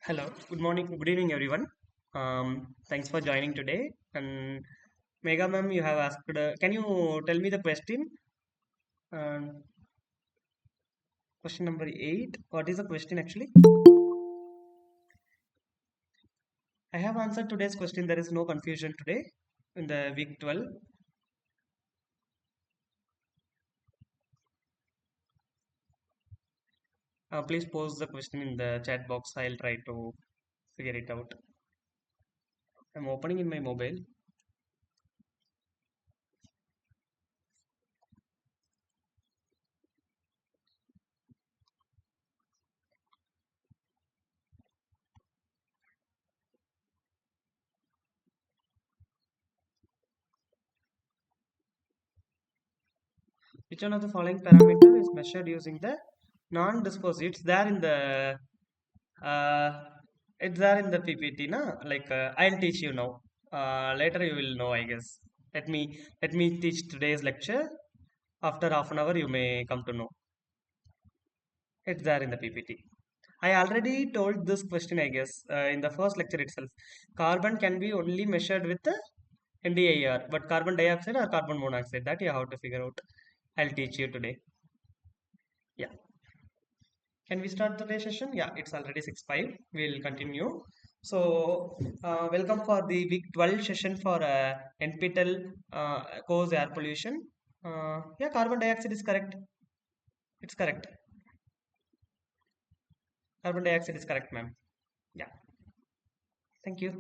Hello, good morning, good evening, everyone. Thanks for joining today. And Mega ma'am, you have asked. Can you tell me the question? Question number 8. What is the question actually? I have answered today's question. There is no confusion today in the week 12. Please post the question in the chat box. I'll try to figure it out. I'm opening in my mobile. Which one of the following parameter is measured using the non-disposable? It's there in the Uh, it's there in the PPT, na? Like I'll teach you now. Later you will know, I guess. Let me teach today's lecture. After half an hour, you may come to know. It's there in the PPT. I already told this question, I guess, in the first lecture itself. Carbon can be only measured with the NDIR, but carbon dioxide or carbon monoxide, that you have to figure out. I'll teach you today. Yeah. Can we start today's session? Yeah, it's already 6:05. We'll continue. So, welcome for the week 12 session for NPTEL course air pollution. Yeah, carbon dioxide is correct. It's correct. Carbon dioxide is correct, ma'am. Yeah, thank you.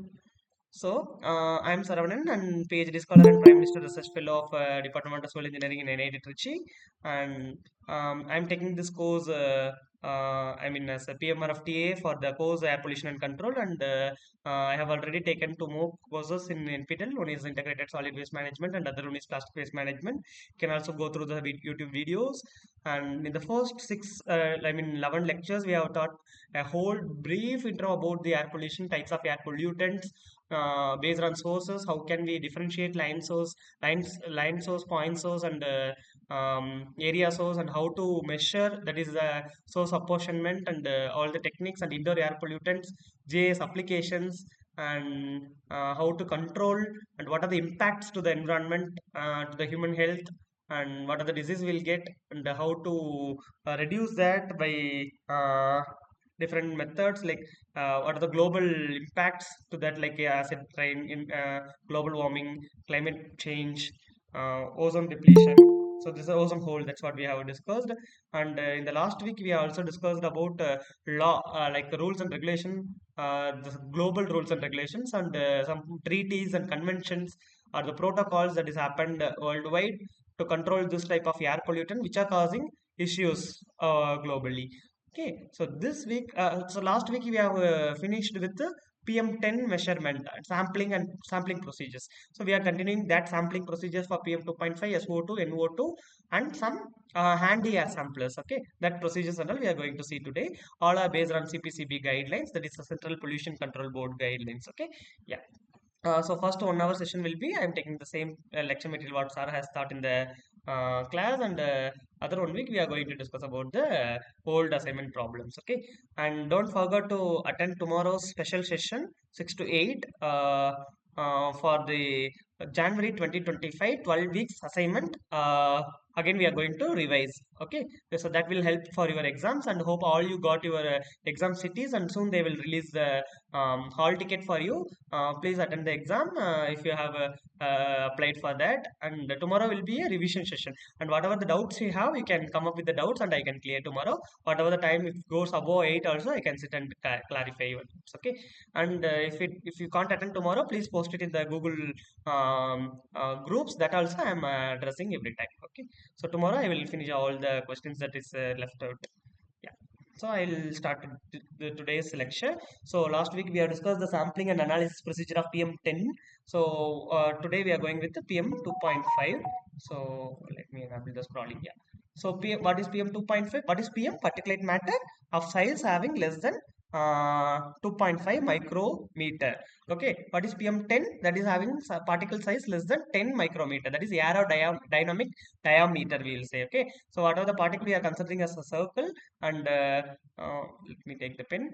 So, I'm Saravanan and PhD scholar and Prime Minister Research Fellow of Department of Civil Engineering in NIT Trichy. And I'm taking this course, as a PMR of TA for the course Air Pollution and Control. And I have already taken two more courses in NPTEL. One is Integrated Solid Waste Management and other one is Plastic Waste Management. You can also go through the YouTube videos. And in the first 11 lectures, we have taught a whole brief intro about the air pollution, types of air pollutants, based on sources. How can we differentiate line source, point source, and area source, and how to measure, that is the source apportionment, and all the techniques and indoor air pollutants, JS applications, and how to control, and what are the impacts to the environment, to the human health, and what are the disease we'll get, and how to reduce that by different methods, like what are the global impacts to that, like acid rain, in global warming, climate change, ozone depletion. So this is ozone hole, that's what we have discussed. And in the last week we also discussed about law, like the rules and regulation, the global rules and regulations, and some treaties and conventions, or the protocols that is happened worldwide to control this type of air pollutant which are causing issues globally. Okay, so last week we have finished with the PM10 measurement, sampling procedures. So we are continuing that sampling procedures for PM2.5, SO2, NO2, and some handy air samplers. Okay, that procedures and all we are going to see today. All are based on CPCB guidelines, that is the Central Pollution Control Board guidelines. Okay, yeah. So first 1 hour session will be, I'm taking the same lecture material what Sarah has taught in the class, and other 1 week we are going to discuss about the old assignment problems. Okay, and don't forget to attend tomorrow's special session 6 to 8 for the January 2025 12 weeks assignment. Again we are going to revise. Okay, so that will help for your exams, and hope all you got your exam cities, and soon they will release the hall ticket for you. Please attend the exam if you have applied for that. And tomorrow will be a revision session. And whatever the doubts you have, you can come up with the doubts, and I can clear tomorrow. Whatever the time, if it goes above 8, also I can sit and clarify your doubts. Okay. And if you can't attend tomorrow, please post it in the Google groups. That also I am addressing every time. Okay. So tomorrow I will finish all the questions that is left out. Yeah. So I'll start today's lecture. So last week we have discussed the sampling and analysis procedure of PM10. So today we are going with the PM2.5. So let me enable the scrolling. Yeah. So what is PM2.5? What is PM? Particulate matter of size having less than 2.5 micrometer. Okay. What is PM10? That is having particle size less than 10 micrometer. That is aerodynamic diameter, we will say. Okay. So whatever the particle we are considering as a circle, and let me take the pen.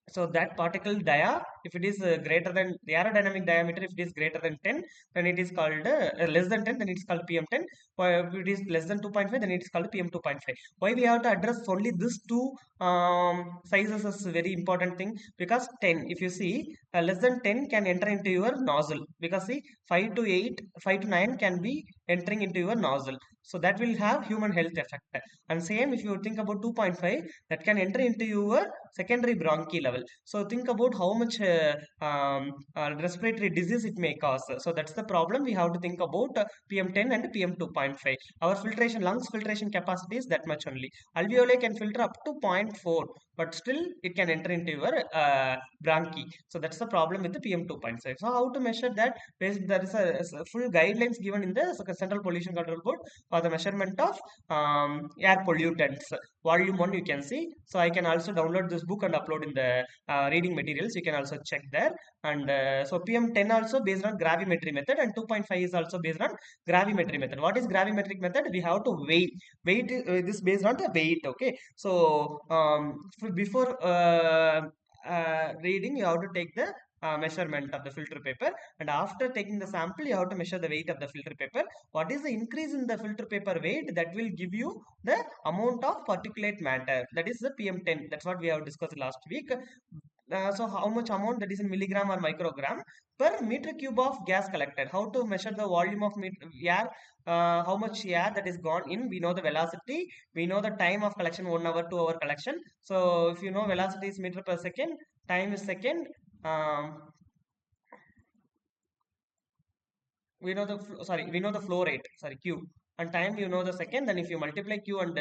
So that particle dia, if it is greater than the aerodynamic diameter, if it is greater than 10, then it is called less than 10, then it is called PM10. Or if it is less than 2.5, then it is called PM2.5. Why we have to address only these two sizes is very important thing, because 10, if you see, less than 10 can enter into your nozzle, because see 5 to 8, 5 to 9 can be entering into your nozzle. So that will have human health effect. And same if you think about 2.5, that can enter into your secondary bronchi level. So think about how much respiratory disease it may cause. So that's the problem. We have to think about PM10 and PM2.5. Our filtration, lungs filtration capacity is that much only. Alveoli can filter up to 0.4, but still it can enter into your bronchi. So that's the problem with the PM2.5. So how to measure that? There is a full guidelines given in the Central Pollution Control Board for the measurement of air pollutants. Volume 1 you can see. So I can also download this book and upload in the reading materials. You can also check there. And so PM10 also based on gravimetry method, and 2.5 is also based on gravimetry method. What is gravimetric method? We have to weight this based on the weight. Okay, so before reading, you have to take the measurement of the filter paper, and after taking the sample you have to measure the weight of the filter paper. What is the increase in the filter paper weight? That will give you the amount of particulate matter, that is the PM10. That's what we have discussed last week. So how much amount, that is in milligram or microgram per meter cube of gas collected. How to measure the volume of air, how much air that is gone in? We know the velocity, we know the time of collection, 1 hour, 2 hour collection. So if you know velocity is meter per second, time is second, we know the flow rate, sorry, q, and time you know the second. Then if you multiply q and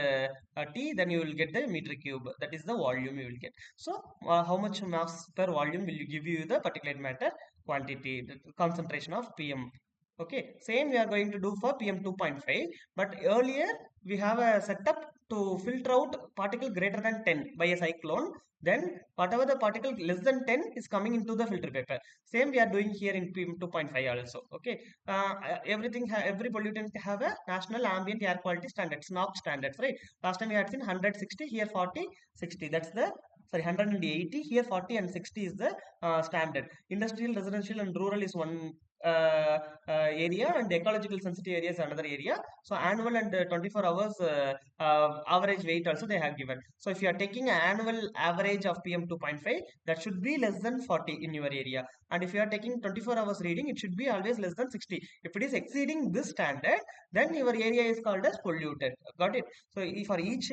t, then you will get the meter cube, that is the volume you will get. So how much mass per volume will you give you the particulate matter quantity, the concentration of pm. Okay, same we are going to do for PM 2.5, but earlier we have a setup to filter out particle greater than 10 by a cyclone. Then whatever the particle less than 10 is coming into the filter paper. Same we are doing here in PM 2.5 also. Okay, every pollutant have a national ambient air quality standards, NOx standards, right? Last time we had seen 160, here 40, 60. That's the, sorry, 180, here 40 and 60 is the standard. Industrial, residential and rural is one area, and ecological sensitive area is another area. So annual and 24 hours average weight also they have given. So if you are taking an annual average of PM 2.5, that should be less than 40 in your area. And if you are taking 24 hours reading, it should be always less than 60. If it is exceeding this standard, then your area is called as polluted. Got it? So for each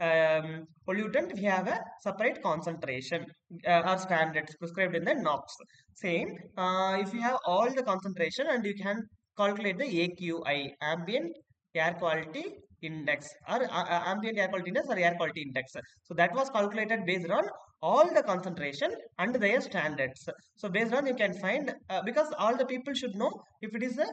pollutant, we have a separate concentration or standards prescribed in the NOx. Same, if you have all the concentration, and you can calculate the AQI, ambient air quality index, or ambient air quality index or air quality index. So that was calculated based on all the concentration and their standards. So based on, you can find, because all the people should know if it is a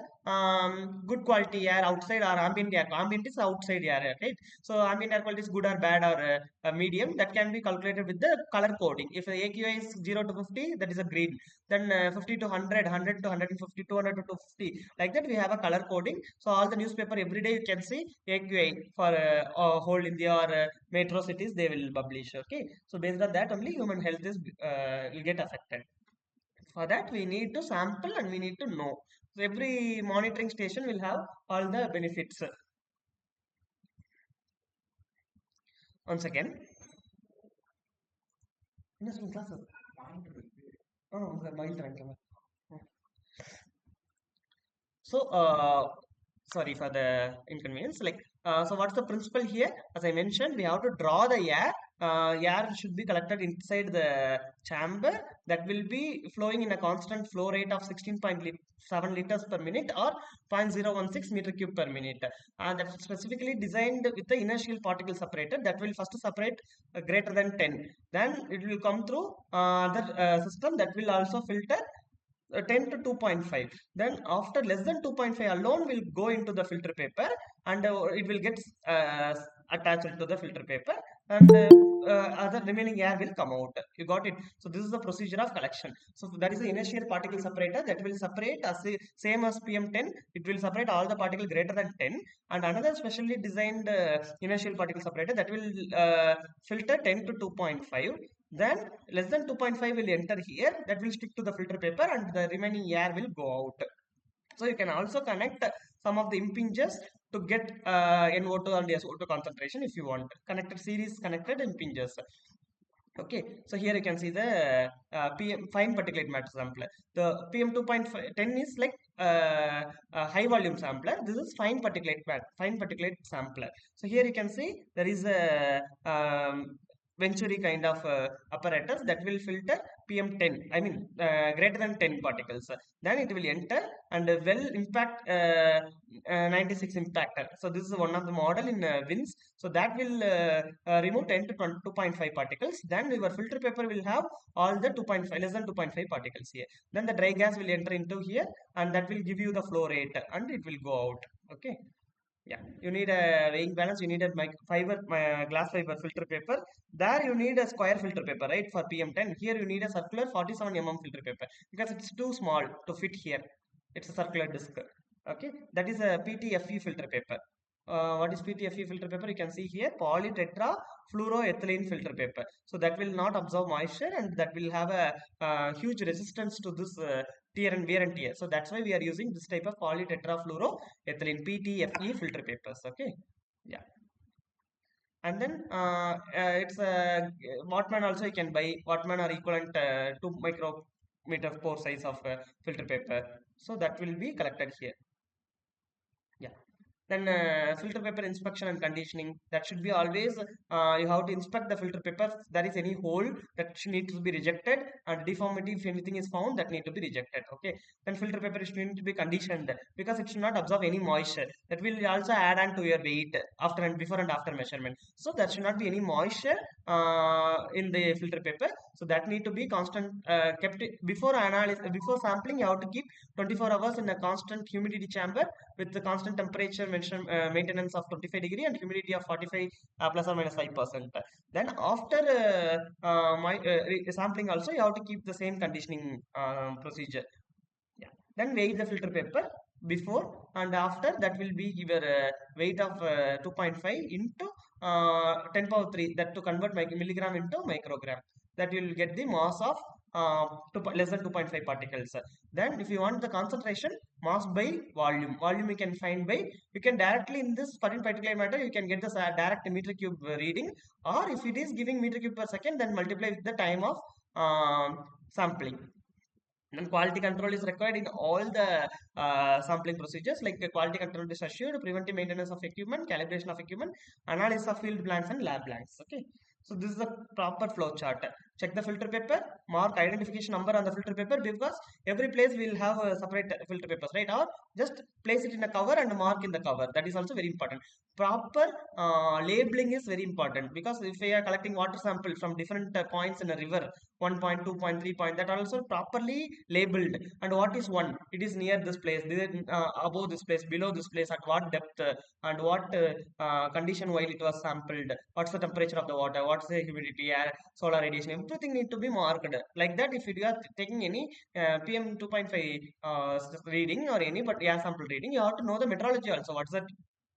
good quality air outside or ambient air. Ambient is outside air, right? So ambient air quality is good or bad or medium, that can be calculated with the color coding. If the AQI is 0 to 50, that is a green. Then 50 to 100, 100 to 150, 200 to 250, like that we have a color coding. So all the newspaper every day you can see AQI for whole India or metro cities, they will publish. Okay, so based on that only human health is will get affected. For that we need to sample and we need to know. So every monitoring station will have all the benefits. Once again, investment class. Oh, so, sorry for the inconvenience. Like, so what's the principle here? As I mentioned, we have to draw the air. Air should be collected inside the chamber, that will be flowing in a constant flow rate of 16.7 liters per minute or 0.016 meter cube per minute. That's specifically designed with the inertial particle separator, that will first separate greater than 10. Then it will come through other system that will also filter 10 to 2.5. Then after less than 2.5 alone will go into the filter paper, and it will get attached to the filter paper, and other remaining air will come out. You got it? So this is the procedure of collection. So that is the inertial particle separator that will separate as same as PM10. It will separate all the particle greater than 10, and another specially designed inertial particle separator that will filter 10 to 2.5. then less than 2.5 will enter here, that will stick to the filter paper and the remaining air will go out. So you can also connect some of the impinges to get NO2 and SO2 concentration if you want. Connected series connected impinges. Okay, so here you can see the PM fine particulate matter sampler. The PM 2.10 is like a high volume sampler. This is fine particulate sampler. So here you can see there is a Venturi kind of apparatus that will filter PM10. I mean greater than 10 particles. Then it will enter and will impact 96 impactor. So this is one of the model in WINS. So that will remove 10 to 2.5 particles. Then your filter paper will have all the 2.5 less than 2.5 particles here. Then the dry gas will enter into here and that will give you the flow rate and it will go out. Okay. Yeah, you need a weighing balance. You need a glass fiber filter paper. There you need a square filter paper, right? For PM10. Here you need a circular 47 filter paper because it's too small to fit here. It's a circular disc. Okay, that is a PTFE filter paper. What is PTFE filter paper? You can see here polytetra fluoroethylene filter paper. So that will not absorb moisture and that will have a huge resistance to this tear and wear and tear. So that's why we are using this type of polytetrafluoroethylene PTFE filter papers. Okay, yeah. And then it's a Wattman also you can buy. Wattman are equivalent to micrometer pore size of filter paper. So that will be collected here. Yeah. Then filter paper inspection and conditioning, that should be always you have to inspect the filter paper. If there is any hole that should need to be rejected and deformity if anything is found that need to be rejected. Okay, then filter paper should need to be conditioned because it should not absorb any moisture. That will also add on to your weight after and before and after measurement. So there should not be any moisture in the filter paper. So that need to be constant kept before analysis. Before sampling you have to keep 24 hours in a constant humidity chamber with the constant temperature maintenance of 25 degree and humidity of 45 plus or minus 5%. Then after sampling also you have to keep the same conditioning procedure. Yeah. Then weigh the filter paper before and after, that will be your weight of 2.5 into 10 power 3, that to convert milligram into microgram, that you will get the mass of less than 2.5 particles. Then if you want the concentration, mass by volume you can find by, you can directly in this particular matter you can get this direct meter cube reading, or if it is giving meter cube per second then multiply with the time of sampling. And quality control is required in all the sampling procedures, like quality control is assured, preventive maintenance of equipment, calibration of equipment, analysis of field blanks and lab blanks. Okay, so this is a proper flow chart. Check the filter paper, mark identification number on the filter paper, because every place will have a separate filter papers, right? Or just place it in a cover and mark in the cover. That is also very important. Proper labeling is very important, because if we are collecting water sample from different points in a river, 1 point, 2 point, 3 point, that also properly labeled. And what is one? It is near this place, above this place, below this place, at what depth, and what condition while it was sampled, what's the temperature of the water, what's the humidity, air, solar radiation, everything need to be marked. Like that, if you are taking any PM 2.5 reading or any but air sample reading, you have to know the meteorology also. What's the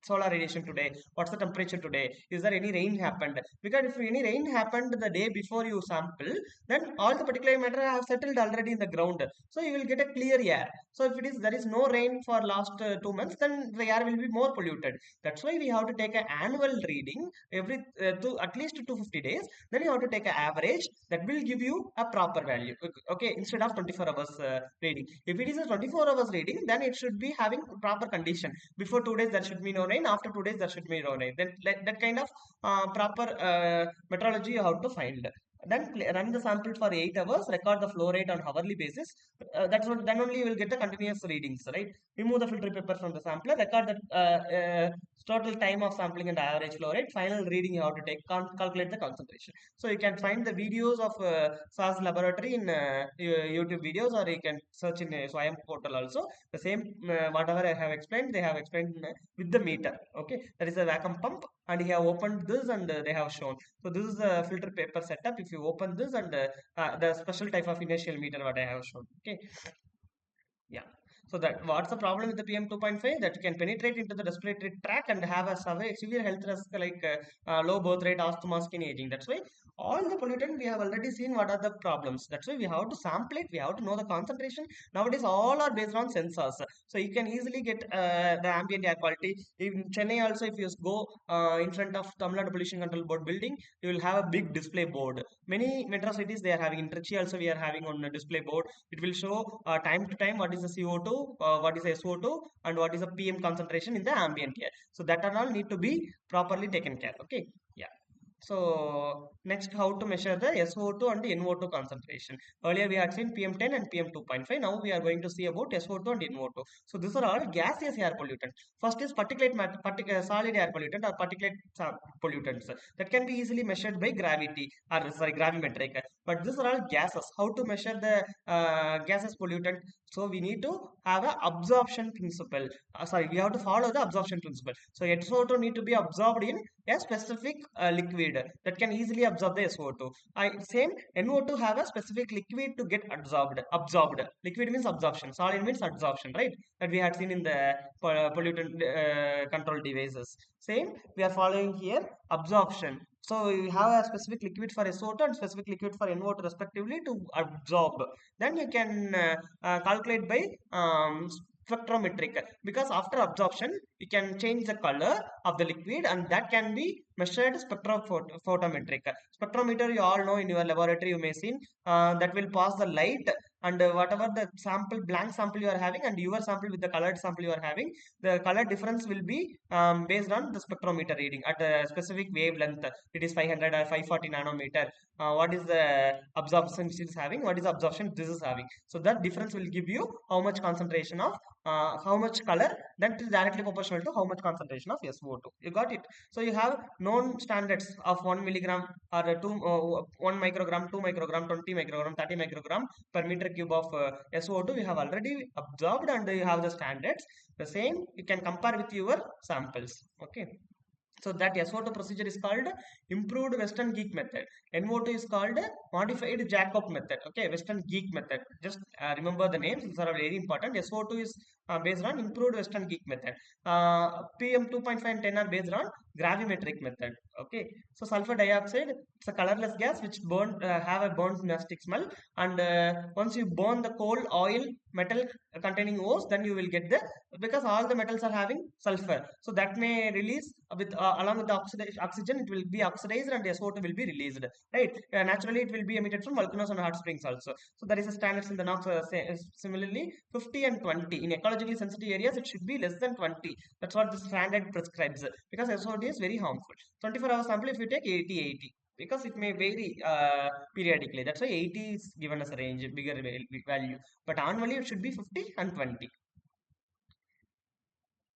solar radiation today, what's the temperature today, is there any rain happened? Because if any rain happened the day before you sample, then all the particular matter have settled already in the ground, so you will get a clear air. So if it is there is no rain for last 2 months, then the air will be more polluted. That's why we have to take an annual reading every at least 250 days. Then you have to take an average that will give you a proper value. Okay, instead of 24 hours reading. If it is a 24 hours reading, then it should be having proper condition. Before 2 days there should be no rain, after 2 days there should be no rain. Then that kind of proper metrology you have to find. Then run the sample for 8 hours, record the flow rate on hourly basis. That's what, then only you will get the continuous readings, right? Remove the filter paper from the sampler, record the total time of sampling and average flow rate. Final reading you have to take, calculate the concentration. So you can find the videos of SAS laboratory in YouTube videos, or you can search in Swayam portal also. The same whatever I have explained, they have explained with the meter. Okay, that is a vacuum pump, and he have opened this and they have shown. So this is the filter paper setup. If you open this and the special type of inertial meter what I have shown. Okay, yeah. So that what's the problem with the PM 2.5? That you can penetrate into the respiratory tract and have a severe health risk like low birth rate, asthma, skin aging. That's why all the pollutant we have already seen what are the problems. That's why we have to sample it. We have to know the concentration. Nowadays all are based on sensors. So you can easily get the ambient air quality. In Chennai also, if you go in front of Tamil Nadu Pollution Control Board building, you will have a big display board. Many metro cities they are having. In Trichy also we are having on a display board. It will show time to time what is the CO2, what is the SO2, and what is the PM concentration in the ambient air. So that are all need to be properly taken care. Okay, yeah. So next, how to measure the SO2 and NO2 concentration. Earlier we had seen PM10 and PM2.5. Now we are going to see about SO2 and NO2. So these are all gaseous air pollutants. First is solid air pollutant or particulate pollutants that can be easily measured by gravity or sorry gravimetric. But these are all gases. How to measure the gases pollutant? So we need to have a absorption principle. We have to follow the absorption principle. So SO2 need to be absorbed in a specific liquid that can easily absorb the SO2. Same NO2 have a specific liquid to get absorbed. Absorbed. Liquid means absorption. Solid means absorption, right? That we had seen in the pollutant control devices. Same, we are following here absorption. So you have a specific liquid for SO2 and specific liquid for NO2 respectively to absorb. Then you can calculate by spectrometric, because after absorption you can change the color of the liquid and that can be measured spectrophotometric. Spectrometer you all know in your laboratory you may seen that will pass the light and whatever the sample blank sample you are having and your sample with the colored sample you are having, the color difference will be based on the spectrometer reading at a specific wavelength. It is 500 or 540 nanometer. What is the absorption it is having, what is the absorption this is having. So that difference will give you how much concentration of how much color, that is directly proportional to how much concentration of SO2. You got it. So you have known standards of 1 milligram or 1 microgram, 2 microgram, 20 microgram, 30 microgram per meter cube of SO2 you have already absorbed and you have the standards. The same you can compare with your samples. Okay. So that SO2 procedure is called improved Western geek method. NO2 is called modified Jacob method. Okay, Western geek method. Just remember the names. These are very important. SO2 is based on improved Western geek method. PM 2.5 and 10 are based on gravimetric method. Okay, so sulfur dioxide, it's a colorless gas which have a burnt nasty smell. And once you burn the coal, oil, metal containing ores, then you will get the, because all the metals are having sulfur. So that may release with along with the oxygen, it will be oxidized and SO2 will be released. Right? Naturally, it will be emitted from volcanoes and hot springs also. So there is a standards in the NOx. Similarly, 50 and 20 in ecologically sensitive areas, it should be less than 20. That's what the standard prescribes, because SO2 is very harmful. 24-hour sample, if you take 80, because it may vary periodically. That's why 80 is given as a range, bigger value. But annually, it should be 50 and 20.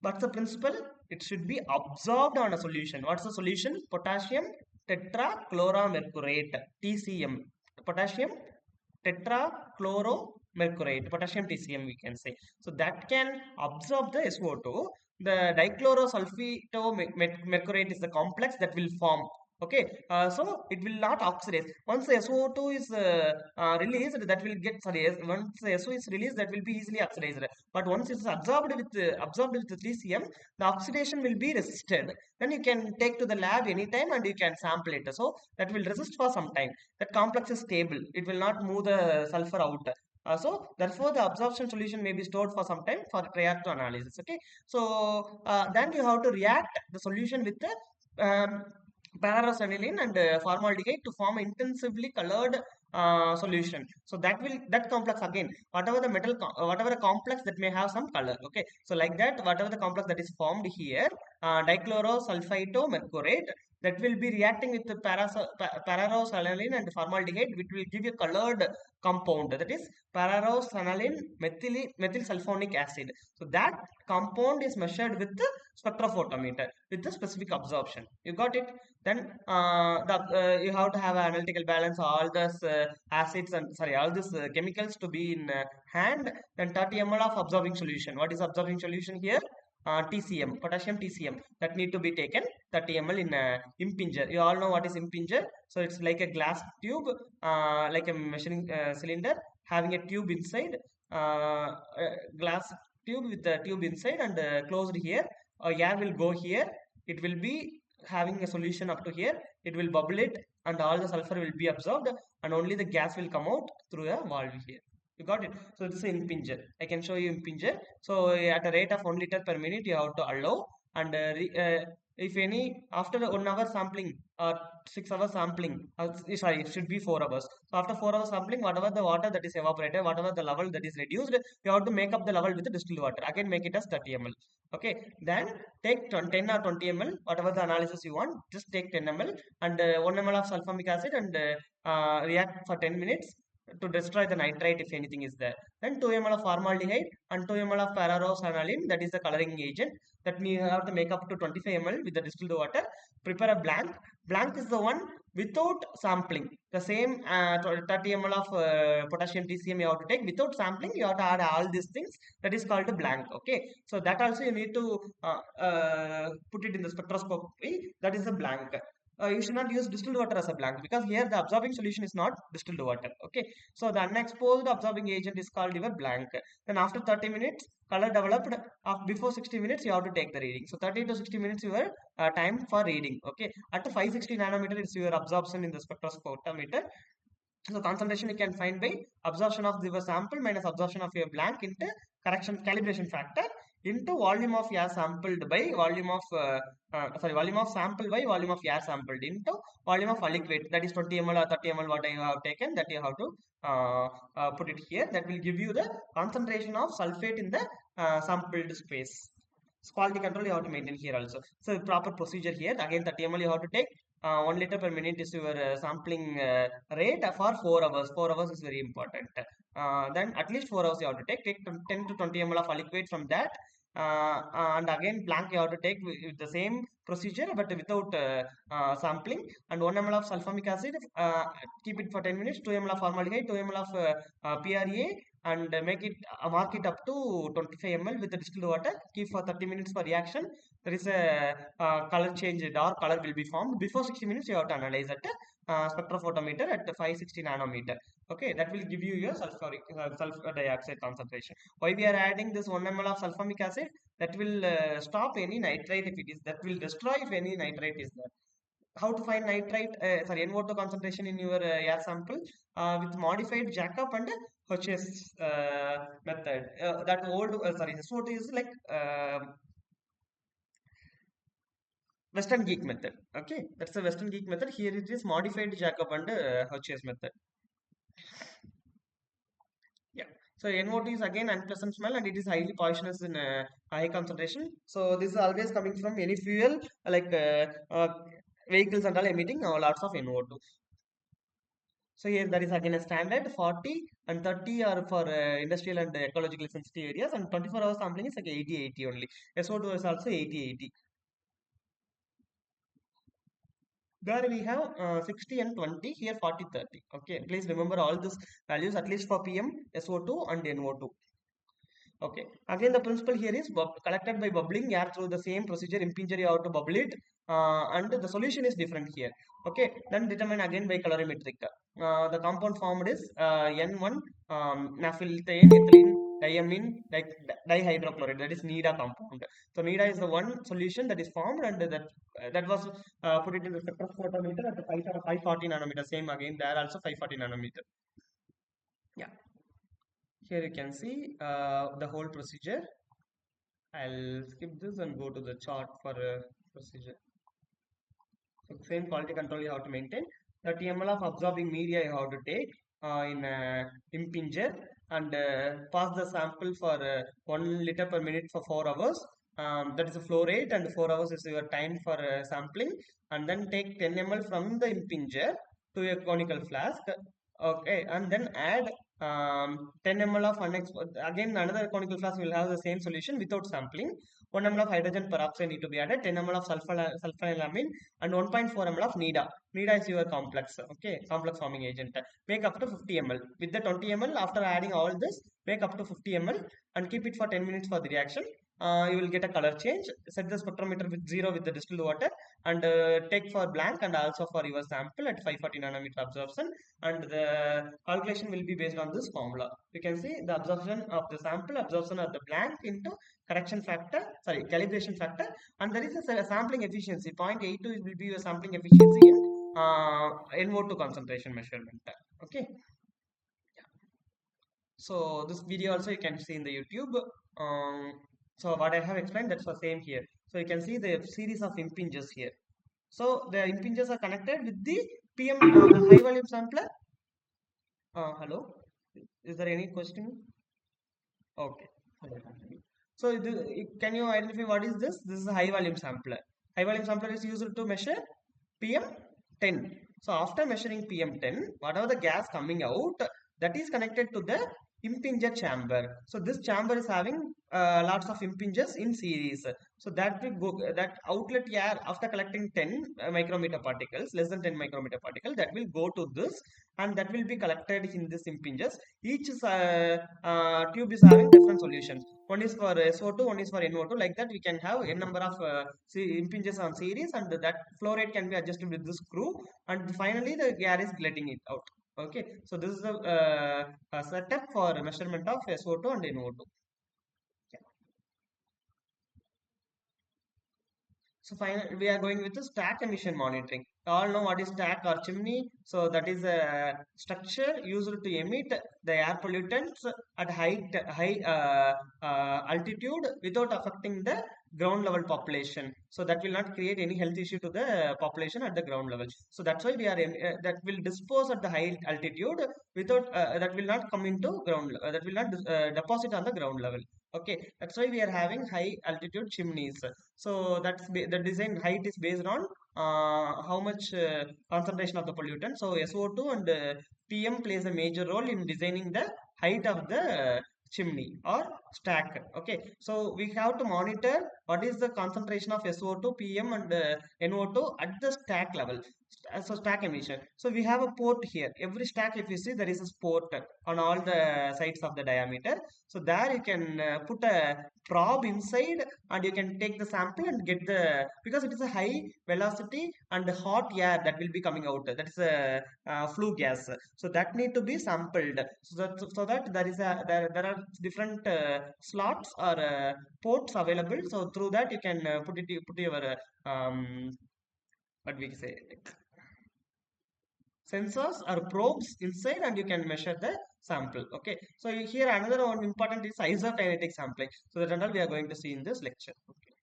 What's the principle? It should be absorbed on a solution. What's the solution? Potassium tetrachloromercurate, TCM. Potassium tetrachloromercurate, potassium TCM we can say. So that can absorb the SO2. The dichlorosulfitomercurate is the complex that will form. Okay, so it will not oxidize. Once the SO2 is released, that will get once the SO is released, that will be easily oxidized. But once it's absorbed with the 3CM, the oxidation will be resisted. Then you can take to the lab anytime and you can sample it. So that will resist for some time. That complex is stable. It will not move the sulfur out. So therefore the absorption solution may be stored for some time for prior to analysis. Okay, so then you have to react the solution with the paracyanilin and formaldehyde to form intensively colored solution. So that complex again, whatever the whatever the complex that may have some color. Okay, so like that, whatever the complex that is formed here, dichlorosulfitomercurate, that will be reacting with the paracyanilin and formaldehyde, which will give you a colored compound, that is paracyanilin methyl sulfonic acid. So that compound is measured with the spectrophotometer with the specific absorption. You got it. Then you have to have an analytical balance, all this acids and all these chemicals to be in hand. Then 30 ml of absorbing solution. What is absorbing solution here? TCM, potassium TCM, that need to be taken 30 ml in impinger. You all know what is impinger. So it's like a glass tube, like a measuring cylinder having a tube inside, glass tube with the tube inside and closed here. Air will go here. It will be having a solution up to here. It will bubble it and all the sulfur will be absorbed and only the gas will come out through a valve here. You got it? So this is impinger. I can show you impinger. So at a rate of 1 liter per minute, you have to allow. And if any after 1 hour sampling or 6 hours sampling, sorry, it should be 4 hours. So after 4 hours sampling, whatever the water that is evaporated, whatever the level that is reduced, you have to make up the level with the distilled water. Again, make it as 30 ml. Okay, then take 10 or 20 ml, whatever the analysis you want. Just take 10 ml and 1 ml of sulfuric acid and react for 10 minutes to destroy the nitrite if anything is there. Then 2 ml of formaldehyde and 2 ml of pararosaniline, that is the coloring agent. That means you have to make up to 25 ml with the distilled water. Prepare a blank. Blank is the one without sampling. The same 30 ml of potassium TCM you have to take without sampling. You have to add all these things. That is called a blank. Okay. So that also you need to put it in the spectroscopy. That is a blank. You should not use distilled water as a blank because here the absorbing solution is not distilled water. Okay, so the unexposed absorbing agent is called your blank. Then after 30 minutes, color developed. Before 60 minutes, you have to take the reading. So 30 to 60 minutes your time for reading. Okay, at 560 nanometer, it's your absorption in the spectrophotometer. So concentration you can find by absorption of the sample minus absorption of your blank into calibration factor into volume of air sampled by volume of volume of sample by volume of air sampled into volume of liquid, that is 20 ml or 30 ml what you have taken, that you have to put it here. That will give you the concentration of sulfate in the sampled space. So quality control you have to maintain here also. So proper procedure here. Again 30 ml you have to take. 1 liter per minute is your sampling rate for 4 hours. 4 hours is very important. Then at least 4 hours you have to take. Take 10 to 20 ml of liquid from that. And again blank you have to take with the same procedure but without sampling. And 1 ml of sulfuric acid. Keep it for 10 minutes. 2 ml of formaldehyde. 2 ml of PRA. And make it mark it up to 25 ml with the distilled water. Keep for 30 minutes for reaction. There is a color change, dark color will be formed. Before 60 minutes you have to analyze at spectrophotometer at 560 nanometer. Okay, that will give you your sulfur dioxide concentration. Why we are adding this 1 ml of sulfuric acid? That will stop any nitrite if it is, that will destroy if any nitrite is there. How to find nitrite, NO2 concentration in your air sample with modified Jacob and Hodges method. That old, SO2 is like Western Geek method. Okay, that's the Western Geek method. Here it is modified Jacob and Hodges method. Yeah. So NO2 is again unpleasant smell and it is highly poisonous in high concentration. So this is always coming from any fuel like vehicles and all emitting lots of NO2. So here there is again a standard 40 and 30 are for industrial and ecological sensitive areas, and 24 hours sampling is like 80 only. SO2 is also 80. There we have 60 and 20, here 40 30. Okay, please remember all these values at least for PM, SO2 and NO2. Okay, again the principle here is collected by bubbling air through the same procedure. Impinger you have to bubble it and the solution is different here. Okay, then determine again by colorimetric. The compound formed is N1 naphthalene, ethylene, diamine, dihydrochloride, that is NIDA compound. So NIDA is the one solution that is formed and that was put it in the spectrophotometer at the 540 nanometer. Same again there also 540 nanometer. Yeah. Here you can see the whole procedure. I'll skip this and go to the chart for procedure. So same quality control you have to maintain. 30 ml of absorbing media you have to take in impinger and pass the sample for 1 liter per minute for 4 hours. That is a flow rate and 4 hours is your time for sampling. And then take 10 ml from the impinger to a conical flask. Okay, and then add 10 ml of unexposed. Again, another conical flask will have the same solution without sampling. 1 ml of hydrogen peroxide need to be added. 10 ml of sulfanylamine and 1.4 ml of NIDA. NIDA is your complex. Okay, complex forming agent. Make up to 50 ml. With the 20 ml, after adding all this, make up to 50 ml and keep it for 10 minutes for the reaction. you will get a color change. Set the spectrometer with 0 with the distilled water, and take for blank and also for your sample at 540 nanometer absorption, and the calculation will be based on this formula. You can see the absorption of the sample, absorption of the blank into correction factor, sorry, calibration factor, and there is a sampling efficiency. 0.82 will be your sampling efficiency in NO2 concentration measurement. Okay. So this video also you can see in the YouTube. So what I have explained, that's the same here. So you can see the series of impinges here. So the impinges are connected with the PM, the high volume sampler. Hello, is there any question? Okay. So can you identify what is this? This is a high volume sampler. High volume sampler is used to measure PM10. So after measuring PM10, whatever the gas coming out, that is connected to the impinger chamber. So this chamber is having lots of impingers in series. So that will go, that outlet air after collecting 10 micrometer particles, less than 10 micrometer particle, that will go to this, and that will be collected in this impingers. Each tube is having different solutions. One is for SO2, one is for NO2. Like that, we can have a number of impinges on series, and that flow rate can be adjusted with the screw, and finally the air is letting it out. Okay, so this is a setup for measurement of SO2 and NO2. So finally, we are going with the stack emission monitoring. You all know what is stack or chimney. So that is a structure used to emit the air pollutants at high altitude without affecting the ground level population. So that will not create any health issue to the population at the ground level. So that's why we are that will dispose at the high altitude without that will not come into ground. That will not deposit on the ground level. Okay, that's why we are having high altitude chimneys. So the design height is based on how much concentration of the pollutant. So SO2 and PM plays a major role in designing the height of the chimney or stack. Okay, so we have to monitor what is the concentration of SO2, PM and NO2 at the stack level. So stack emission. So we have a port here. Every stack, if you see, there is a port on all the sides of the diameter. So there you can put a probe inside, and you can take the sample and get the, because it is a high velocity and hot air that will be coming out. That is a flue gas. So that need to be sampled. So that there is there are different slots or ports available. So through that you can put your what we say, sensors or probes inside, and you can measure the sample. Okay, so here another one important is isokinetic sampling. So that and all we are going to see in this lecture. Okay.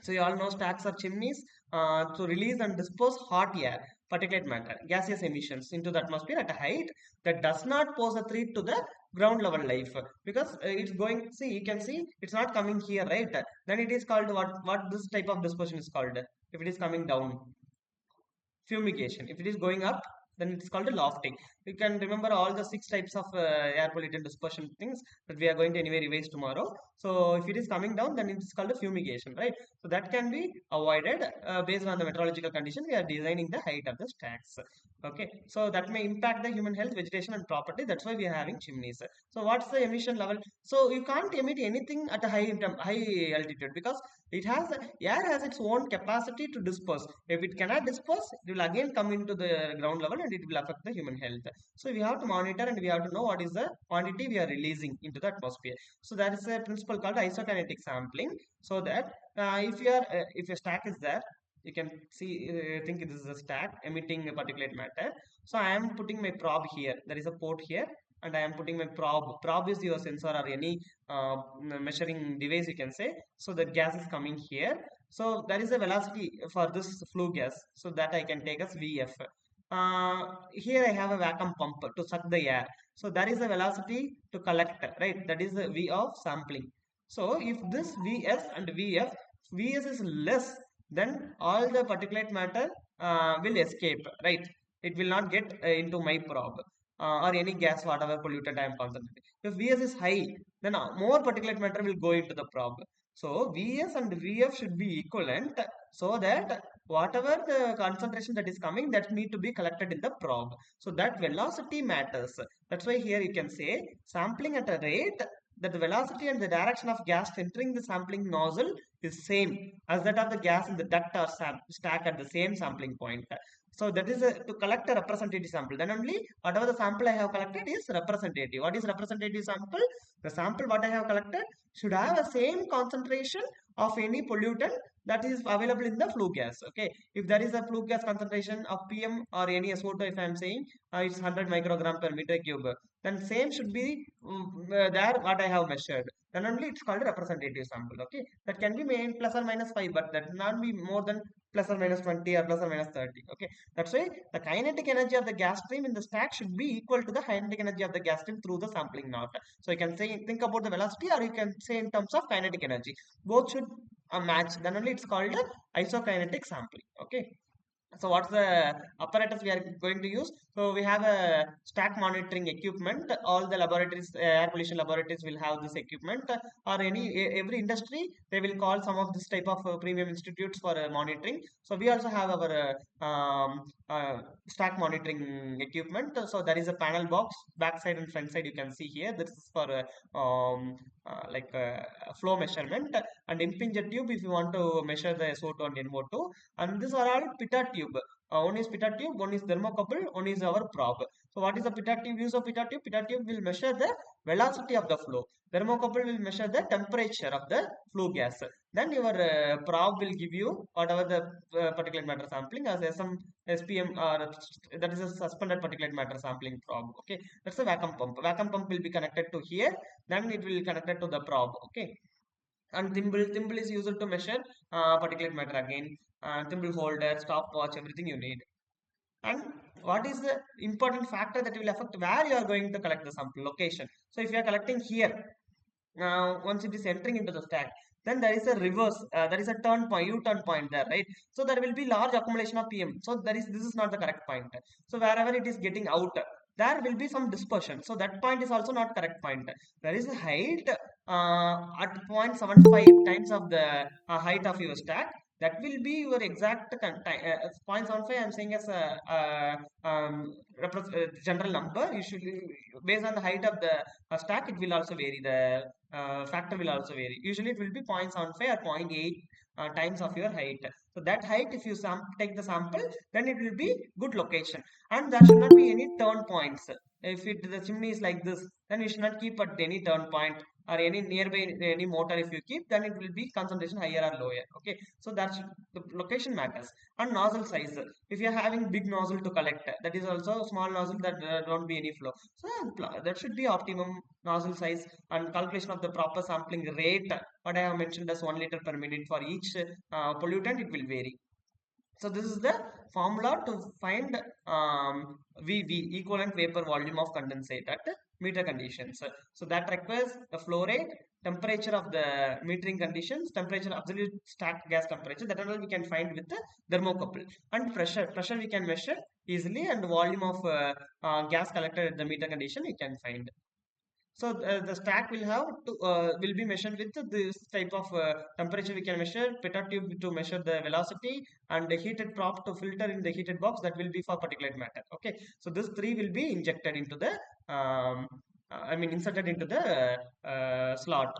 So you all know stacks of chimneys to release and dispose hot air, particulate matter, gaseous emissions into the atmosphere at a height that does not pose a threat to the ground level life, because it's going, see, you can see it's not coming here, right? Then it is called what this type of dispersion is called if it is coming down. Fumigation. If it is going up, then it's called a lofting. You can remember all the 6 types of air pollutant dispersion things that we are going to anyway revise tomorrow. So if it is coming down, then it's called a fumigation, right? So that can be avoided based on the meteorological condition. We are designing the height of the stacks. Okay, so that may impact the human health, vegetation, and property. That's why we are having chimneys. So what's the emission level? So you can't emit anything at a high altitude, because air has its own capacity to disperse. If it cannot disperse, it will again come into the ground level and it will affect the human health. So we have to monitor and we have to know what is the quantity we are releasing into the atmosphere. So that is a principle called isokinetic sampling. So that if a stack is there, you can see, think this is a stack emitting a particulate matter. So I am putting my probe here. There is a port here, and I am putting my probe. Probe is your sensor or any measuring device, you can say. So the gas is coming here. So there is a velocity for this flue gas. So that I can take as VF. Here I have a vacuum pump to suck the air. So there is a velocity to collect, right? That is the V of sampling. So if this Vs and Vs is less, then all the particulate matter will escape, right? It will not get into my probe or any gas, whatever pollutant I am concentrating. If Vs is high, then more particulate matter will go into the probe. So Vs and Vf should be equivalent, so that whatever the concentration that is coming, that need to be collected in the probe. So that velocity matters. That's why here you can say sampling at a rate that the velocity and the direction of gas entering the sampling nozzle is same as that of the gas in the duct or stack at the same sampling point. So that is to collect a representative sample. Then only whatever the sample I have collected is representative. What is representative sample? The sample what I have collected should have a same concentration of any pollutant that is available in the flue gas. Okay, if there is a flue gas concentration of PM or any SO2, if I am saying it's 100 microgram per meter cube, then same should be there what I have measured. Then only it's called a representative sample. Okay, that can be made plus or minus 5, but that not be more than plus or minus 20 or plus or minus 30. Okay, that's why the kinetic energy of the gas stream in the stack should be equal to the kinetic energy of the gas stream through the sampling knot. So you can say think about the velocity, or you can say in terms of kinetic energy. Both should match. Then only it's called isokinetic sampling. Okay. So what's the apparatus we are going to use? So we have a stack monitoring equipment. All the laboratories, air pollution laboratories will have this equipment, or every industry they will call some of this type of premium institutes for monitoring. So we also have our stack monitoring equipment. So there is a panel box, back side and front side. You can see here. This is for like flow measurement, and impinger tube if you want to measure the SO2 and NO2. And these are all pitot tube. One is pitot tube, one is thermocouple, one is our probe. So what is the pitot tube? Use of pitot tube? Pitot tube will measure the velocity of the flow. Thermocouple will measure the temperature of the flue gas. Then your probe will give you whatever the particulate matter sampling as SM, SPM, or that is a suspended particulate matter sampling probe. Okay, that's a vacuum pump. Vacuum pump will be connected to here. Then it will connected to the probe. Okay, and thimble is used to measure particulate matter again. Thimble holder, stopwatch, everything you need. And what is the important factor that will affect where you are going to collect the sample? Location. So if you are collecting here, once it is entering into the stack, then there is a reverse, there is a turn point, U-turn point there, right? So there will be large accumulation of PM. So this is not the correct point. So wherever it is getting out, there will be some dispersion. So that point is also not correct point. There is a height at 0.75 times of the height of your stack. That will be your exact 0.75. I'm saying as general number. Usually, based on the height of the stack, it will also vary. The factor will also vary. Usually, it will be 0.75 or zero point 0.8 times of your height. So that height, if you take the sample, then it will be good location, and there should not be any turn points. If the chimney is like this, then we should not keep at any turn point or any nearby any motor. If you keep, then it will be concentration higher or lower. Okay, so that's the location matters. And nozzle size, if you're having big nozzle to collect, that is also small nozzle that don't be any flow, so that should be optimum nozzle size. And calculation of the proper sampling rate, what I have mentioned as 1 liter per minute for each pollutant, it will vary. So this is the formula to find VV, equivalent vapor volume of condensate at meter conditions. So that requires the flow rate, temperature of the metering conditions, temperature, absolute stack gas temperature, that all we can find with the thermocouple. And pressure, we can measure easily, and volume of gas collected at the meter condition we can find. So the stack will have to will be measured with this type of temperature. We can measure pitot tube to measure the velocity, and the heated prop to filter in the heated box, that will be for particulate matter. Okay, so this three will be injected into the inserted into the slot,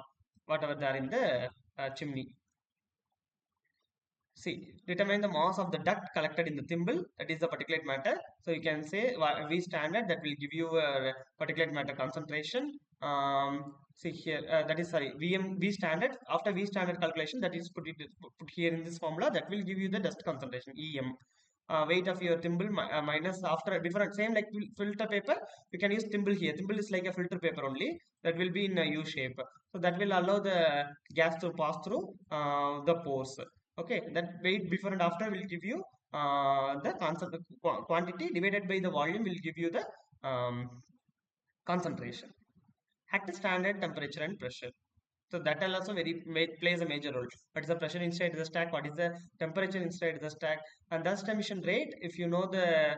whatever they are in the chimney. See, determine the mass of the duct collected in the thimble, that is the particulate matter. So you can say V standard, that will give you a particulate matter concentration. See here, that is sorry, V standard. After V standard calculation, that is put here in this formula, that will give you the dust concentration, EM. Weight of your thimble minus after different, same like filter paper, you can use thimble here. Thimble is like a filter paper only, that will be in a U shape. So that will allow the gas to pass through the pores. Okay, that weight before and after will give you the concept, quantity divided by the volume will give you the concentration at standard temperature and pressure. So that will also plays a major role. What is the pressure inside the stack? What is the temperature inside the stack? And dust emission rate, if you know the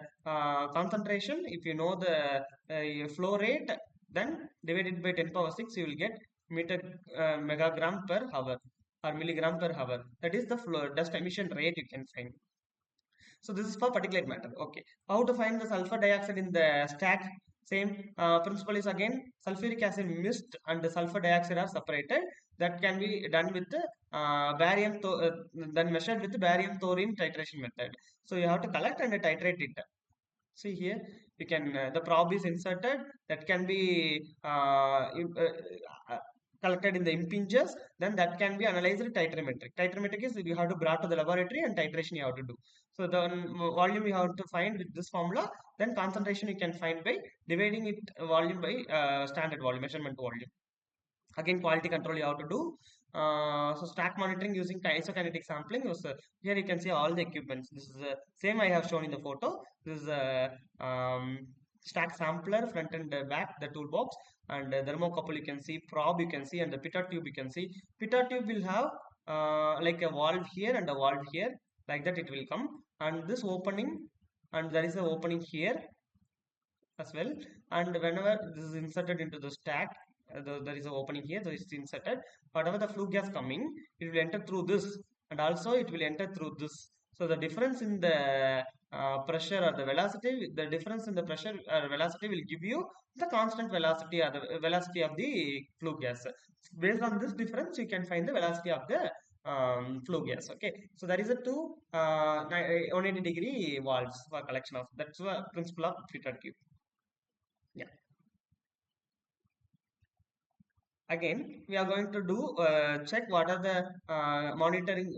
concentration, if you know the flow rate, then divided by 10 power 6, you will get megagram per hour or milligram per hour. That is the flow dust emission rate you can find. So this is for particulate matter. Okay, how to find the sulfur dioxide in the stack? Same principle is again sulfuric acid mist and the sulfur dioxide are separated. That can be done with then measured with the barium thorium titration method. So you have to collect and titrate it. See here, you can the probe is inserted. That can be collected in the impingers. Then that can be analyzed titrimetric. Titrimetric is you have to brought to the laboratory and titration you have to do. So the volume you have to find with this formula. Then concentration you can find by dividing it volume by standard volume measurement volume. Again, quality control you have to do. So stack monitoring using isokinetic sampling. So here you can see all the equipments. This is the same I have shown in the photo. This is a stack sampler, front and back, the toolbox, and thermocouple you can see, probe you can see, and the pitot tube you can see. Pitot tube will have like a valve here and a valve here, like that it will come, and this opening, and there is a opening here as well. And whenever this is inserted into the stack, there is an opening here, so it's inserted. Whatever the flue gas coming, it will enter through this, and also it will enter through this. So the difference in the pressure or the velocity, the difference in the pressure or velocity will give you the constant velocity or the velocity of the flue gas. Based on this difference, you can find the velocity of the flue gas. Okay, so that is a two 180-degree valves for collection of. That's the principle of Pitot tube. Yeah. Again, we are going to do check what are the monitoring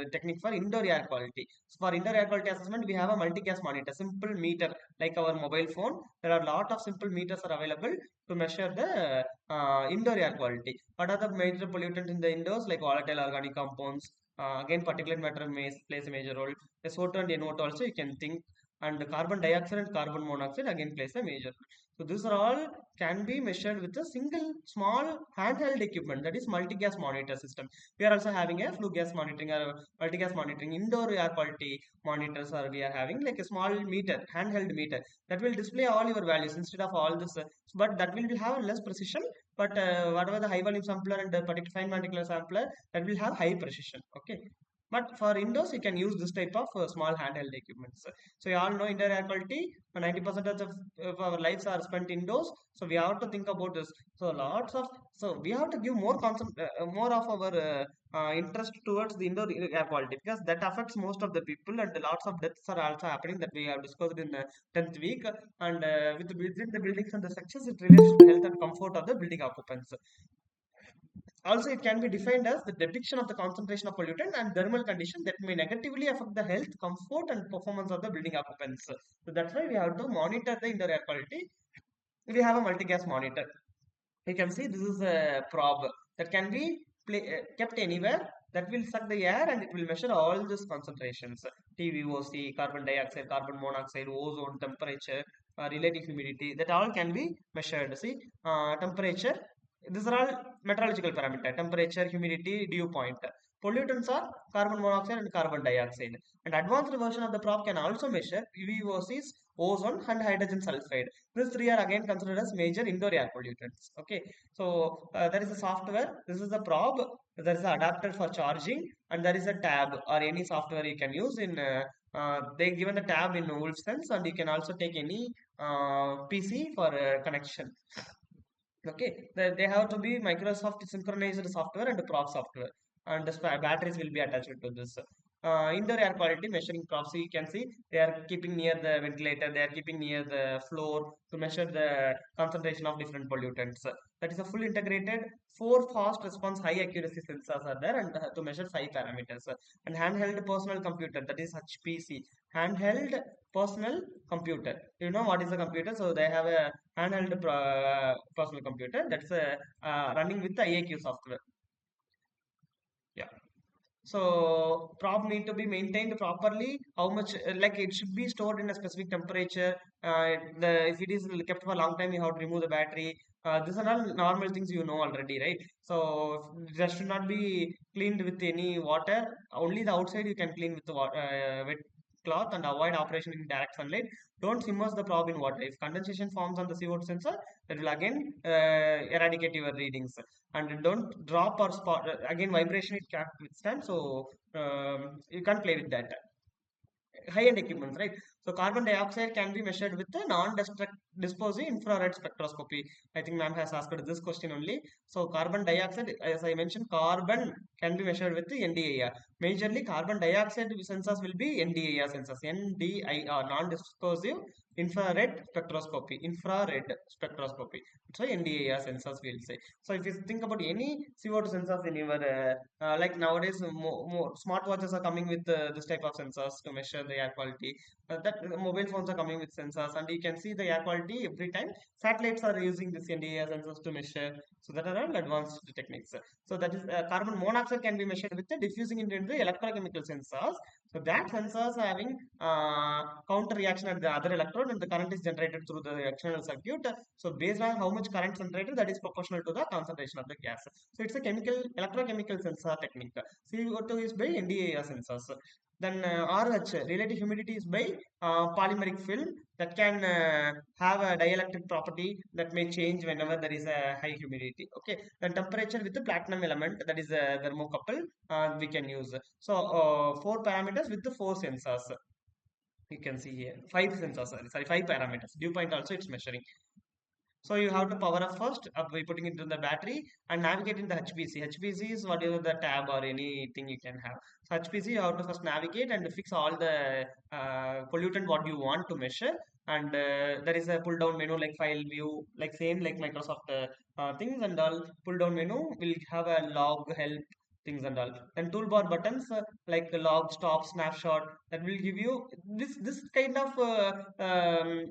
technique for indoor air quality. So for indoor air quality assessment, we have a multi-gas monitor, simple meter like our mobile phone. There are a lot of simple meters are available to measure the indoor air quality. What are the major pollutants in the indoors, like volatile organic compounds? Again, particulate matter plays a major role. SO2 and NO2 also you can think, and carbon dioxide and carbon monoxide again plays a major role. So these are all can be measured with a single small handheld equipment, that is multi-gas monitor system. We are also having a flue gas monitoring or multi-gas monitoring indoor air quality monitors, or we are having like a small meter, handheld meter that will display all your values instead of all this, but that will have less precision. But whatever the high volume sampler and the fine particular sampler, that will have high precision. Okay. But for indoors, you can use this type of small handheld equipments. So you all know indoor air quality, 90% of our lives are spent indoors. So we have to think about this. So we have to give more of our interest towards the indoor air quality, because that affects most of the people, and lots of deaths are also happening that we have discussed in the 10th week. And within the buildings and the sections, it relates to the health and comfort of the building occupants. Also, it can be defined as the depiction of the concentration of pollutant and thermal condition that may negatively affect the health, comfort, and performance of the building occupants. So that's why we have to monitor the indoor air quality. We have a multi-gas monitor. You can see this is a probe that can be kept anywhere, that will suck the air and it will measure all these concentrations: TVOC, carbon dioxide, carbon monoxide, ozone, temperature, relative humidity. That all can be measured. See, temperature. These are all meteorological parameter: temperature, humidity, dew point. Pollutants are carbon monoxide and carbon dioxide. And advanced version of the probe can also measure PVOCs, ozone, and hydrogen sulfide. These three are again considered as major indoor air pollutants. Okay, so there is a software. This is the probe. There is an adapter for charging, and there is a tab or any software you can use in. They given the tab in Wolfsense, and you can also take any PC for connection. Okay, they have to be Microsoft synchronized software and probe software, and the batteries will be attached to this. Indoor air quality measuring probes, so you can see they are keeping near the ventilator, they are keeping near the floor to measure the concentration of different pollutants. That is a full integrated 4 fast response high accuracy sensors are there, and to measure 5 parameters. And handheld personal computer, that is HPC, handheld personal computer. You know what is a computer? So they have a handheld personal computer that's running with the IAQ software. Yeah. So prop need to be maintained properly. How much like it should be stored in a specific temperature. If it is kept for a long time, you have to remove the battery. These are all normal things you know already, right? So that should not be cleaned with any water. Only the outside you can clean with the water, wet cloth, and avoid operation in direct sunlight. Don't immerse the probe in water. If condensation forms on the CO2 sensor, that will again eradicate your readings. And don't drop or spot, again vibration it can't withstand, so you can't play with that high-end equipments, right? So carbon dioxide can be measured with the non-disposing infrared spectroscopy. I think ma'am has asked this question only. So carbon dioxide, as I mentioned, carbon can be measured with the NDIR. Majorly carbon dioxide sensors will be NDIR sensors. NDIR, non-dispositive infrared spectroscopy. Infrared spectroscopy. So NDIR sensors we'll say. So if you think about any CO2 sensors in your like nowadays more smartwatches are coming with this type of sensors to measure the air quality. That mobile phones are coming with sensors, and you can see the air quality every time. Satellites are using this NDIR sensors to measure. So that are all advanced techniques. So that is carbon monoxide can be measured with the diffusing into the electrochemical sensors. So that sensors are having counter reaction at the other electrode, and the current is generated through the external circuit. So based on how much current generated, that is proportional to the concentration of the gas. So it's a electrochemical sensor technique. CO2 is by NDIR sensors. Then RH, relative humidity, is by polymeric film that can have a dielectric property that may change whenever there is a high humidity. Okay. Then temperature with the platinum element, that is a thermocouple, we can use. So four parameters with the four sensors. You can see here five sensors. Sorry, five parameters. Dew point also it's measuring. So you have to power up first by putting it in the battery and navigate in the HPC. HPC is whatever the tab or anything you can have. So HPC you have to first navigate and fix all the pollutant what you want to measure. And there is a pull down menu like file view, like same like Microsoft things, and all pull down menu will have a log help things and all. Then toolbar buttons like the log, stop, snapshot, that will give you this kind of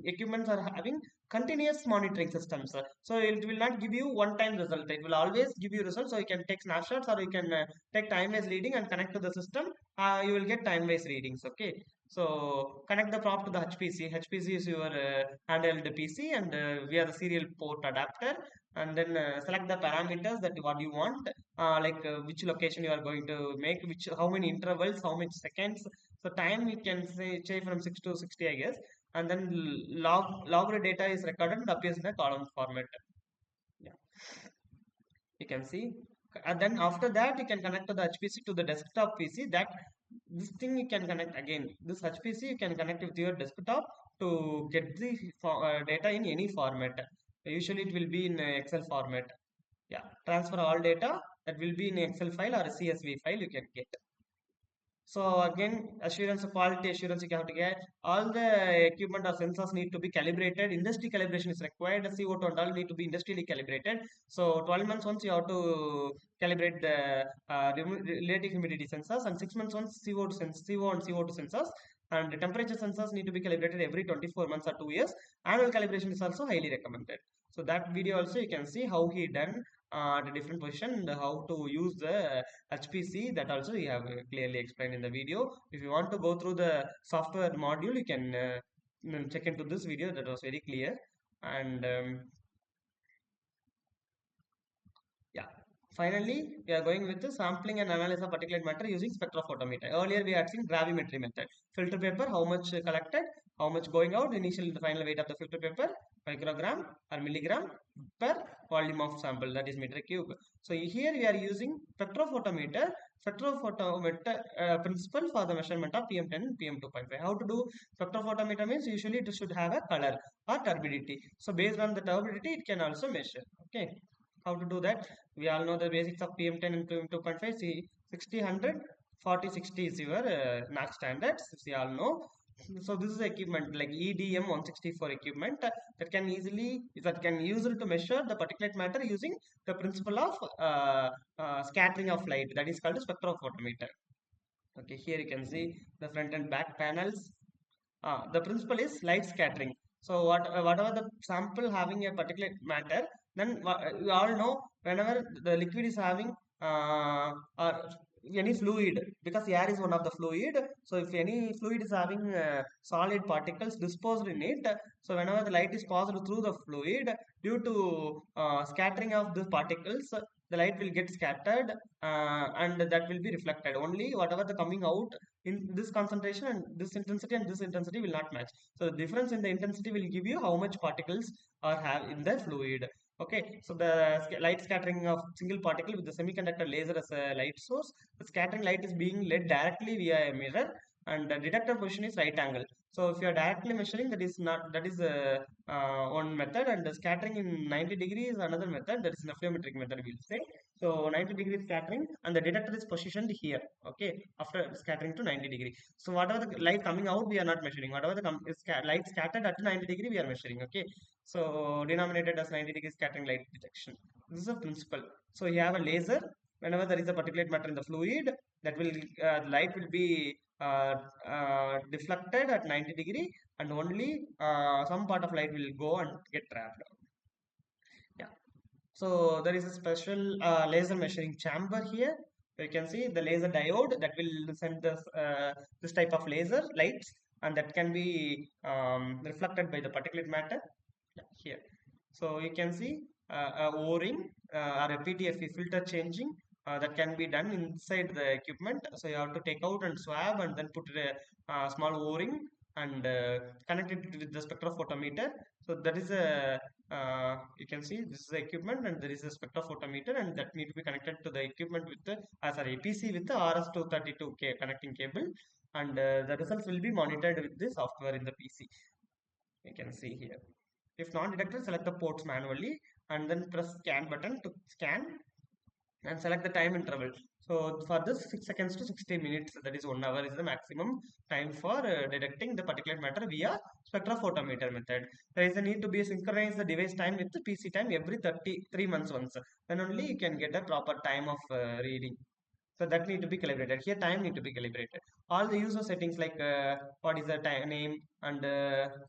equipments are having continuous monitoring systems. So it will not give you one time result. It will always give you results. So you can take snapshots, or you can take time based reading and connect to the system. You will get time based readings. Okay. So connect the prop to the HPC. HPC is your handheld PC, and via the serial port adapter. And then select the parameters that what you want, like which location you are going to make, which how many intervals, how many seconds. So time you can say from 6 to 60, I guess. And then logged data is recorded and appears in a column format. Yeah, you can see. And then after that, you can connect to the HPC to the desktop PC. That this thing you can connect again. This HPC you can connect with your desktop to get the data in any format. Usually it will be in Excel format. Yeah, transfer all data that will be in Excel file or a CSV file you can get. So again, assurance, quality assurance, you have to get all the equipment or sensors need to be calibrated. Industry calibration is required. The CO2 and all need to be industrially calibrated. So 12 months once you have to calibrate the relative humidity sensors, and 6 months once CO and CO2 sensors. And the temperature sensors need to be calibrated every 24 months or 2 years. Annual calibration is also highly recommended. So that video also you can see how he done the different position and how to use the HPC. That also we have clearly explained in the video. If you want to go through the software module, you can check into this video. That was very clear. And yeah, finally we are going with the sampling and analysis of particulate matter using spectrophotometer. Earlier we had seen gravimetry method. Filter paper, how much collected, how much going out, initial the final weight of the filter paper, microgram or milligram per volume of sample, that is meter cube. So here we are using spectrophotometer principle for the measurement of PM10 and PM2.5. How to do spectrophotometer means usually it should have a color or turbidity. So based on the turbidity it can also measure. Okay. How to do that? We all know the basics of PM10 and PM2.5. See 60, 100, 40, 60 is your NAC standards. We all know. So this is equipment like EDM 164 equipment that can use it to measure the particulate matter using the principle of scattering of light, that is called a spectrophotometer. Okay, here you can see the front and back panels. The principle is light scattering. So whatever the sample having a particulate matter, then you all know whenever the liquid is having or any fluid, because air is one of the fluid. So if any fluid is having solid particles disposed in it, so whenever the light is passed through the fluid, due to scattering of the particles, the light will get scattered and that will be reflected. Only whatever the coming out in this concentration and this intensity will not match. So the difference in the intensity will give you how much particles are have in the fluid. Okay, so the light scattering of single particle with the semiconductor laser as a light source, the scattering light is being led directly via a mirror and the detector position is right angle. So if you are directly measuring, that is not, that is one method, and the scattering in 90 degrees is another method, that is nepherometric method we'll say. So 90 degree scattering, and the detector is positioned here, okay, after scattering to 90 degree. So whatever the light coming out, we are not measuring. Whatever the light scattered at 90 degree, we are measuring, okay. So denominated as 90 degree scattering light detection. This is a principle. So you have a laser. Whenever there is a particulate matter in the fluid, that will light will be deflected at 90 degree, and only some part of light will go and get trapped. Yeah. So there is a special laser measuring chamber here. You can see the laser diode that will send this type of laser lights, and that can be reflected by the particulate matter. Yeah, here. So you can see a O-ring or a PTFE filter changing that can be done inside the equipment. So you have to take out and swab and then put a small O-ring and connect it with the spectrophotometer. So that is a you can see this is the equipment, and there is a spectrophotometer, and that need to be connected to the equipment with the sorry, PC with the RS232K connecting cable, and the results will be monitored with the software in the PC. You can see here. If non-detected, select the ports manually and then press scan button to scan and select the time interval. So for this 6 seconds to 60 minutes, that is 1 hour is the maximum time for detecting the particulate matter via spectrophotometer method. There is a need to be synchronize the device time with the PC time every 33 months once. Then only you can get a proper time of reading. So that need to be calibrated. Here time need to be calibrated. All the user settings like what is the time name, and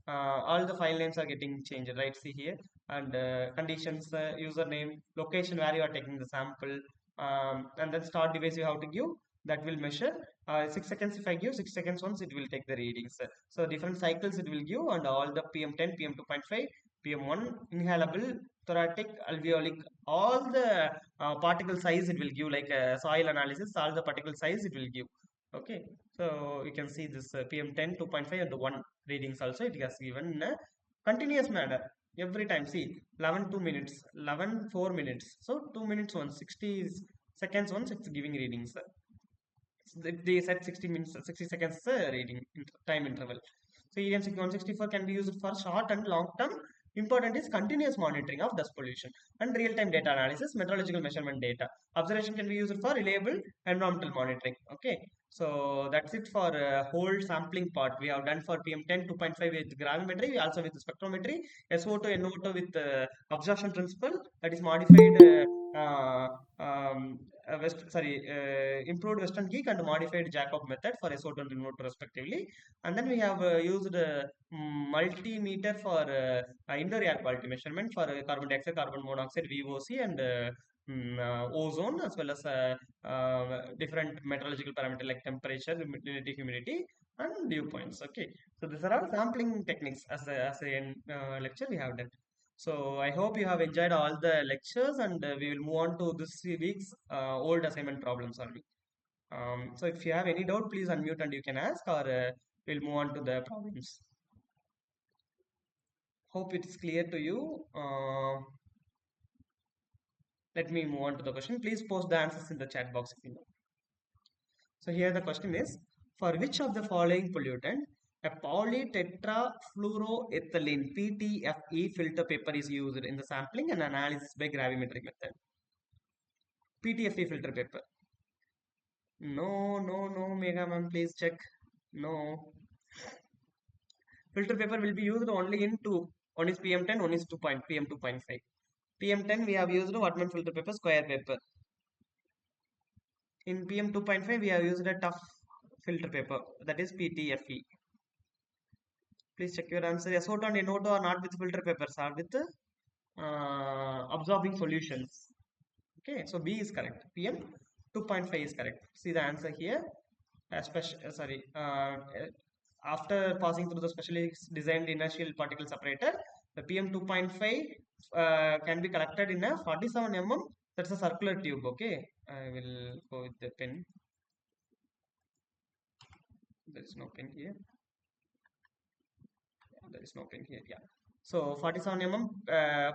all the file names are getting changed, right? See here, and conditions, username, location where you are taking the sample, and then start device you have to give, that will measure 6 seconds. If I give 6 seconds once, it will take the readings. So different cycles it will give, and all the PM10, PM2.5, PM1, inhalable, thoracic, alveolic, all the particle size it will give, like soil analysis, all the particle size it will give, okay. So you can see this PM10 2.5 and the 1 readings also it has given in a continuous manner every time. See, 11 2 minutes, 11 4 minutes, so 2 minutes once, 60 seconds once, it's giving readings. They said 60 minutes, 60 seconds reading time interval. So EM164 can be used for short and long term. Important is continuous monitoring of dust pollution and real-time data analysis, meteorological measurement data. Observation can be used for reliable environmental monitoring. Okay, so that's it for whole sampling part. We have done for PM10 2.5 with gravimetry, we also with spectrometry, SO2 NO2 with absorption principle, that is modified improved Western geek and modified Jacob method for SO2 and NO2 respectively. And then we have used multimeter for indoor air quality measurement for carbon dioxide, carbon monoxide, VOC, and ozone, as well as different meteorological parameters like temperature, humidity, and dew points. Okay, so these are all sampling techniques as a lecture we have done. So I hope you have enjoyed all the lectures, and we will move on to this week's old assignment problem solving. So if you have any doubt, please unmute and you can ask, or we'll move on to the problems. Hope it's clear to you. Let me move on to the question. Please post the answers in the chat box if you know. So here the question is, for which of the following pollutant a polytetrafluoroethylene PTFE filter paper is used in the sampling and analysis by gravimetric method? PTFE filter paper. No, no, no, Mega ma'am, please check. No. Filter paper will be used only in two. One is PM10, one is PM2.5. PM10 we have used Whatman filter paper, square paper. In PM2.5 we have used a tough filter paper, that is PTFE. Please check your answer. SO2 and NO2 are not with filter papers, are with absorbing solutions. Okay, so B is correct. PM 2.5 is correct. See the answer here. After passing through the specially designed inertial particle separator, the PM 2.5 can be collected in a 47 mm. That's a circular tube. Okay, I will go with the pen. There is no pen here. There is no pen here. Yeah. So 47 mm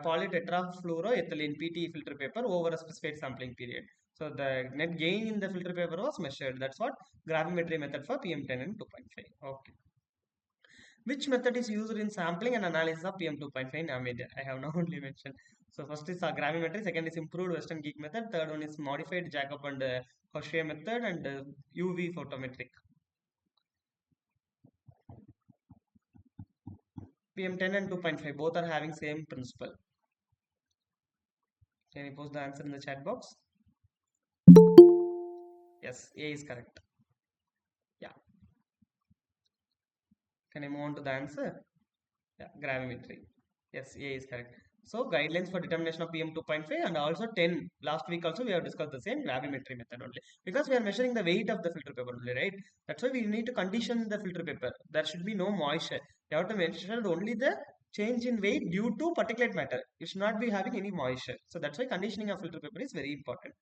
polytetrafluoroethylene PT filter paper over a specified sampling period. So So the net gain in the filter paper was measured. That's what gravimetry method for PM10 and 2.5. Okay. Which method is used in sampling and analysis of PM2.5 in ammedia? I have now only mentioned. So first is gravimetry, second is improved Western geek method, third one is modified Jacob and Hoshea method, and UV photometric. PM10 and 2.5 both are having same principle. Can you post the answer in the chat box? Yes, A is correct. Yeah. Can I move on to the answer? Yeah, gravimetry. Yes, A is correct. So guidelines for determination of PM 2.5 and also 10. Last week also we have discussed the same gravimetry method only. Because we are measuring the weight of the filter paper only, right? That's why we need to condition the filter paper. There should be no moisture. You have to measure only the change in weight due to particulate matter. It should not be having any moisture. So that's why conditioning of filter paper is very important.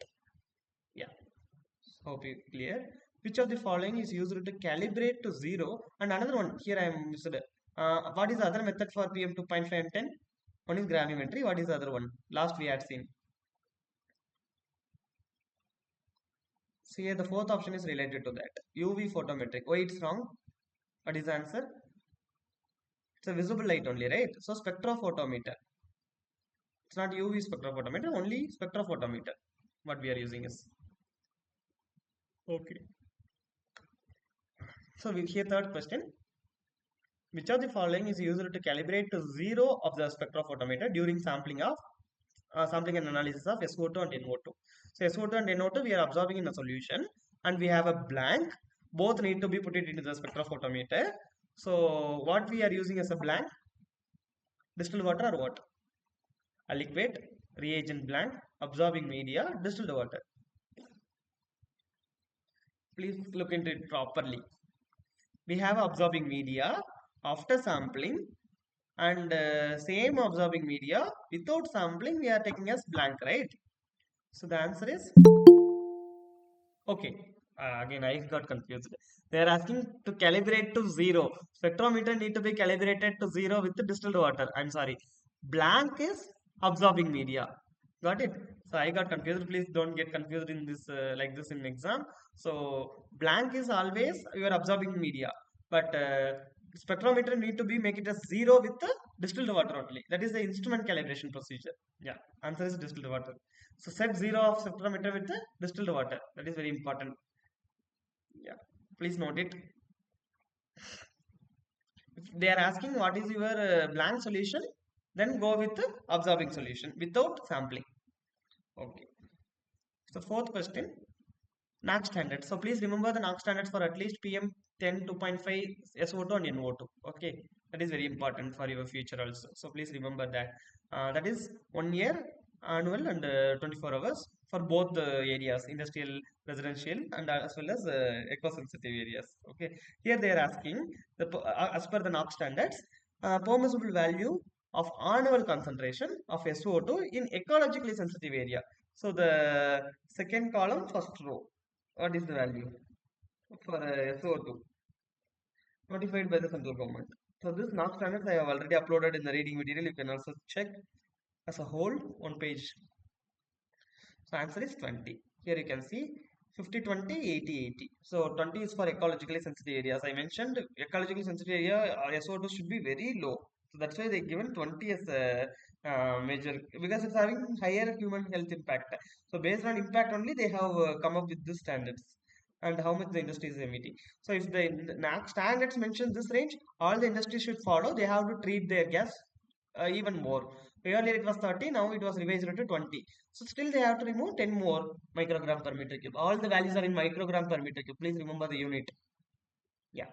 Yeah. Hope you clear. Which of the following is used to calibrate to 0? And another one, here I am missed. What is the other method for PM 2.5 and 10? One is gravimetry. What is the other one? Last we had seen. So here the fourth option is related to that. UV photometric. Why it's wrong? What is the answer? It's a visible light only, right? So spectrophotometer. It's not UV spectrophotometer, only spectrophotometer. What we are using is. Okay. So we here third question. Which of the following is used to calibrate to 0 of the spectrophotometer during sampling and analysis of SO2 and NO2? So SO2 and NO2 we are absorbing in a solution and we have a blank. Both need to be put it into the spectrophotometer. So what we are using as a blank? Distilled water or what? A liquid, reagent blank, absorbing media, distilled water. Please look into it properly. We have absorbing media after sampling, and same absorbing media without sampling we are taking as blank, right? So the answer is okay. Again I got confused. They are asking to calibrate to 0. Spectrometer need to be calibrated to 0 with the distilled water. I'm sorry, blank is absorbing media. Got it? So I got confused. Please don't get confused in this like this in exam. So blank is always your absorbing media, but spectrometer need to be make it as 0 with the distilled water only. That is the instrument calibration procedure. Yeah, answer is distilled water. So set 0 of spectrometer with the distilled water. That is very important. Yeah, please note it. If they are asking what is your blank solution, then go with the absorbing solution without sampling. Okay. So fourth question, NAAC standards. So please remember the NAAC standards for at least PM10 2.5 SO2 and NO2. Okay, that is very important for your future also. So please remember that. That is 1 year, annual, and 24 hours for both the areas, industrial, residential, and as well as eco-sensitive areas. Okay, here they are asking as per the NAAC standards, permissible value of annual concentration of SO2 in ecologically sensitive area. So the second column, first row, what is the value for SO2 notified by the central government? So this NAAC standards I have already uploaded in the reading material. You can also check as a whole one page. So answer is 20. Here you can see 50, 20, 80, 80. So 20 is for ecologically sensitive areas. I mentioned ecologically sensitive area SO2 should be very low. So that's why they given 20 as a major, because it's having higher human health impact. So based on impact only they have come up with this standards and how much the industry is emitting. So if the NAAC standards mention this range, all the industries should follow. They have to treat their gas even more. Earlier it was 30, now it was revised to 20. So still they have to remove 10 more microgram per meter cube. All the values are in microgram per meter cube. Please remember the unit. Yeah.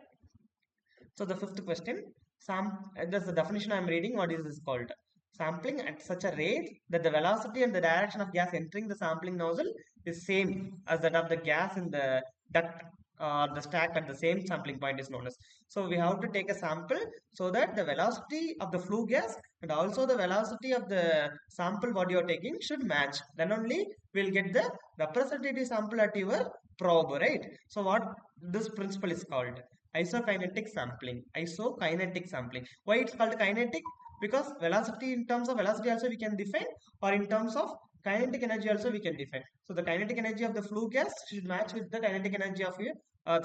So the fifth question, that's the definition I am reading. What is this called? Sampling at such a rate that the velocity and the direction of gas entering the sampling nozzle is same as that of the gas in the duct or the stack at the same sampling point is known as. So we have to take a sample so that the velocity of the flue gas and also the velocity of the sample what you are taking should match. Then only we'll get the representative sample at your probe, right? So what this principle is called? Isokinetic sampling. Isokinetic sampling. Why it's called kinetic? Because velocity, in terms of velocity also we can define, or in terms of Kinetic energy also we can define. So the kinetic energy of the flue gas should match with the kinetic energy of your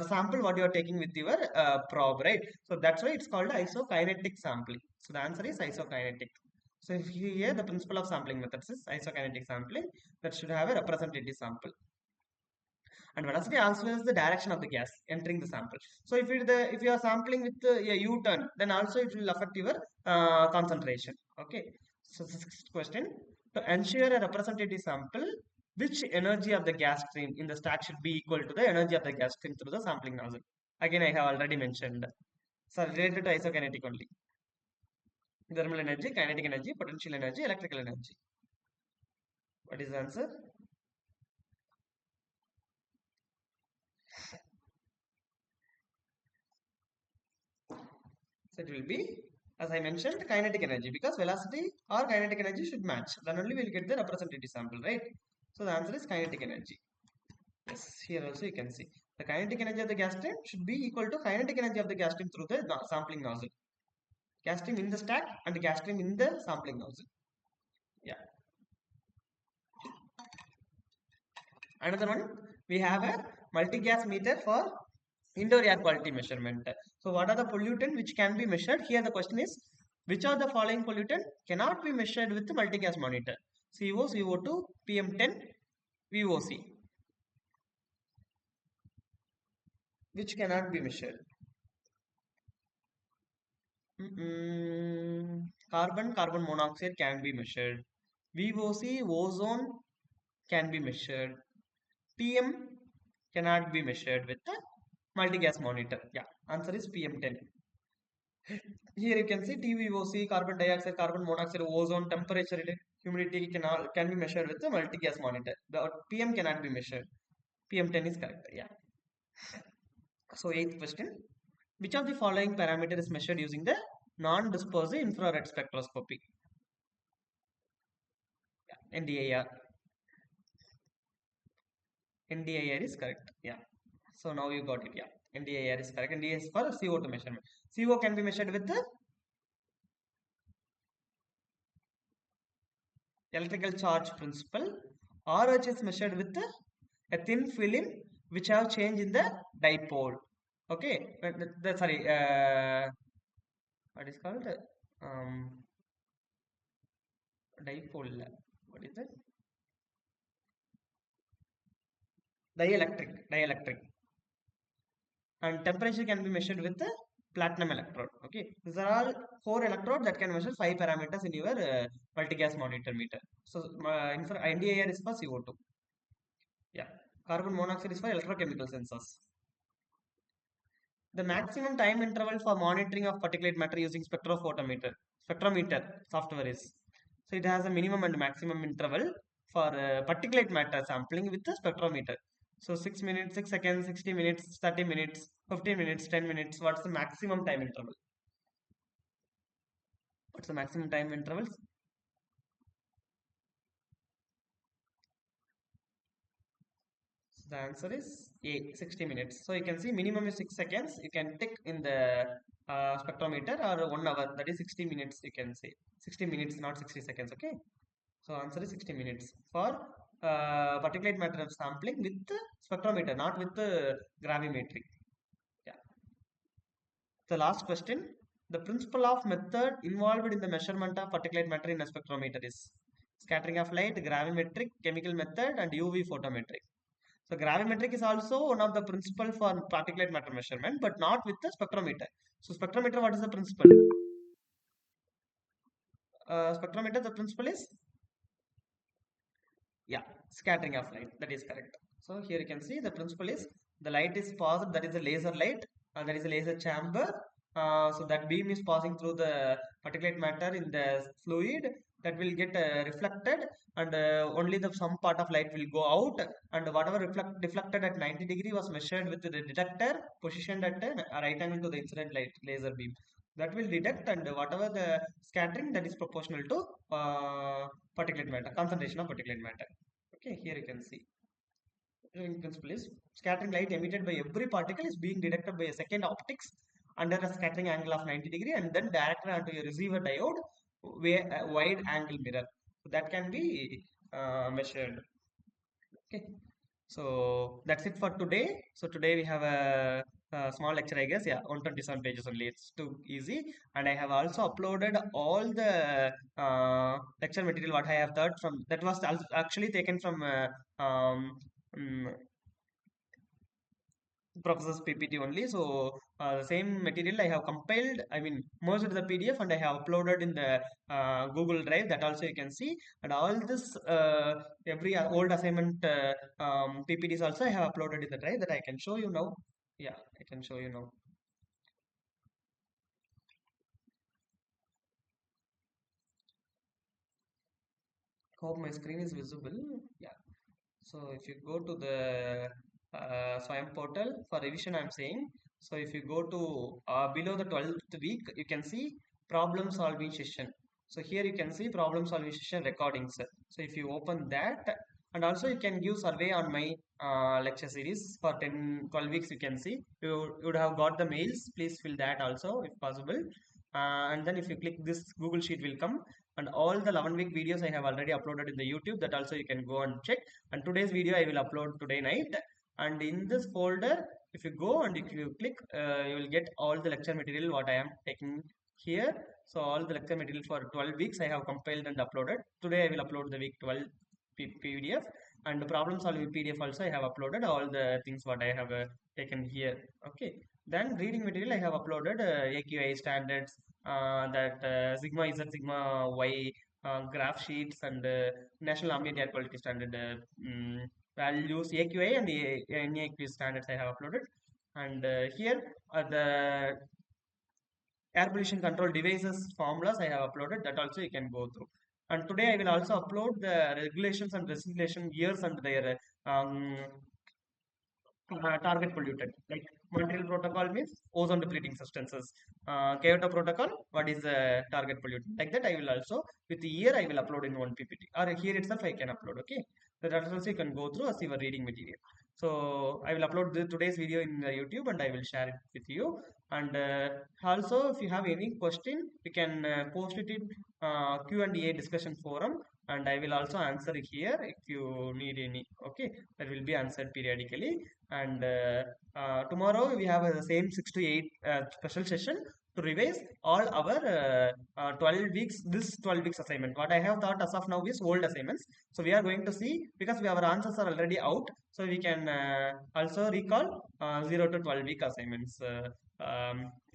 the sample what you are taking with your probe, right? So that's why it's called isokinetic sampling. So the answer is isokinetic. So if you hear the principle of sampling methods is isokinetic sampling, that should have a representative sample. And velocity also is the direction of the gas entering the sample. So if you are sampling with a U-turn, then also it will affect your concentration. Okay. So the sixth question: to ensure a representative sample, which energy of the gas stream in the stack should be equal to the energy of the gas stream through the sampling nozzle? Again, I have already mentioned. So related to isokinetic only. Thermal energy, kinetic energy, potential energy, electrical energy. What is the answer? So it will be, as I mentioned, kinetic energy, because velocity or kinetic energy should match. Then only we'll get the representative sample, right? So the answer is kinetic energy. Yes, here also you can see the kinetic energy of the gas stream should be equal to kinetic energy of the gas stream through the sampling nozzle. Gas stream in the stack and the gas stream in the sampling nozzle. Yeah. Another one, we have a multi-gas meter for indoor air quality measurement. So what are the pollutant which can be measured? Here the question is, which of the following pollutant cannot be measured with the multi-gas monitor? CO, CO2, PM10, VOC. Which cannot be measured? Carbon monoxide can be measured. VOC, ozone can be measured. PM cannot be measured with the multi-gas monitor. Yeah, answer is PM10. Here you can see TVOC, carbon dioxide, carbon monoxide, ozone, temperature, humidity can be measured with the multi-gas monitor. The PM cannot be measured. PM10 is correct. Yeah. So eighth question. Which of the following parameter is measured using the non-dispersive infrared spectroscopy? Yeah. NDIR. NDIR is correct. Yeah. So now you got it. Yeah. NDIR is correct. NDIR is for CO2 measurement. CO can be measured with the electrical charge principle. RH is measured with a thin film which have change in the dipole. Okay, sorry, what is called dipole? What is it? Dielectric. And temperature can be measured with the platinum electrode. Okay, these are all 4 electrodes that can measure 5 parameters in your multi-gas monitor meter. So NDIR is for CO2. Yeah, carbon monoxide is for electrochemical sensors. The maximum time interval for monitoring of particulate matter using spectrometer software is. So it has a minimum and maximum interval for particulate matter sampling with the spectrometer. So 6 minutes, 6 seconds, 60 minutes, 30 minutes, 15 minutes, 10 minutes. What's the maximum time interval? What's the maximum time intervals? The answer is A, 60 minutes. So you can see minimum is 6 seconds. You can tick in the spectrometer, or 1 hour. That is 60 minutes. You can say 60 minutes, not 60 seconds. Okay. So answer is 60 minutes for particulate matter sampling with the spectrometer, not with the gravimetry. Yeah. The last question. The principle of method involved in the measurement of particulate matter in a spectrometer is scattering of light, gravimetric, chemical method, and UV photometric. So gravimetric is also one of the principle for particulate matter measurement, but not with the spectrometer. So spectrometer, what is the principle? Spectrometer, the principle is, yeah, scattering of light. That is correct. So here you can see the principle is the light is passed. That is a laser light. That is a laser chamber. So that beam is passing through the particulate matter in the fluid, that will get reflected, and only the some part of light will go out, and whatever deflected at 90 degree was measured with the detector positioned at a right angle to the incident light laser beam, that will detect, and whatever the scattering, that is proportional to particulate matter, concentration of particulate matter. Okay, here you can see principle is scattering light emitted by every particle is being detected by a second optics under a scattering angle of 90 degree, and then directed onto a receiver diode wide angle mirror. So that can be measured. Okay, so that's it for today. So today we have a small lecture, I guess. Yeah, 127 pages only. It's too easy. And I have also uploaded all the lecture material what I have thought from that was actually taken from mm, Professor's PPT only. So the same material I have compiled, I mean merged the PDF and I have uploaded in the Google Drive. That also you can see. And all this every old assignment PPTs also I have uploaded in the drive that I can show you now. Yeah, I can show you now. Hope my screen is visible. Yeah. So if you go to the SWAYAM portal for revision, I'm saying. So if you go to below the 12th week, you can see problem solving session. So here you can see problem solving session recordings. So if you open that, and also you can give survey on my lecture series for 10, 12 weeks. You can see you would have got the mails. Please fill that also if possible. And then if you click this, Google Sheet will come, and all the 11-week videos I have already uploaded in the YouTube. That also you can go and check. And today's video I will upload today night. And in this folder, if you go and if you click, you will get all the lecture material what I am taking here. So all the lecture material for 12 weeks I have compiled and uploaded. Today I will upload the week 12 PDF, and the problem solving PDF also I have uploaded all the things what I have taken here. Okay. Then reading material I have uploaded AQI standards, that Sigma Z, Sigma Y graph sheets, and National Ambient Air Quality Standard values, AQI and NAQ standards I have uploaded. And here are the air pollution control devices formulas I have uploaded. That also you can go through. And today I will also upload the regulations and legislation years and their target pollutant. Like Montreal Protocol means ozone depleting substances. Kyoto Protocol, what is the target pollutant? Like that, I will also with the year I will upload in one PPT, or here itself I can upload. Okay, so that also you can go through as your reading material. So I will upload today's video in YouTube and I will share it with you. And also, if you have any question, you can post it in Q&A discussion forum, and I will also answer it here if you need any. Okay, that will be answered periodically. And tomorrow we have the same 6 to 8 special session to revise all our 12 weeks, this 12 weeks assignment. What I have thought as of now is old assignments. So we are going to see, because our answers are already out, so we can also recall 0 to 12 week assignments.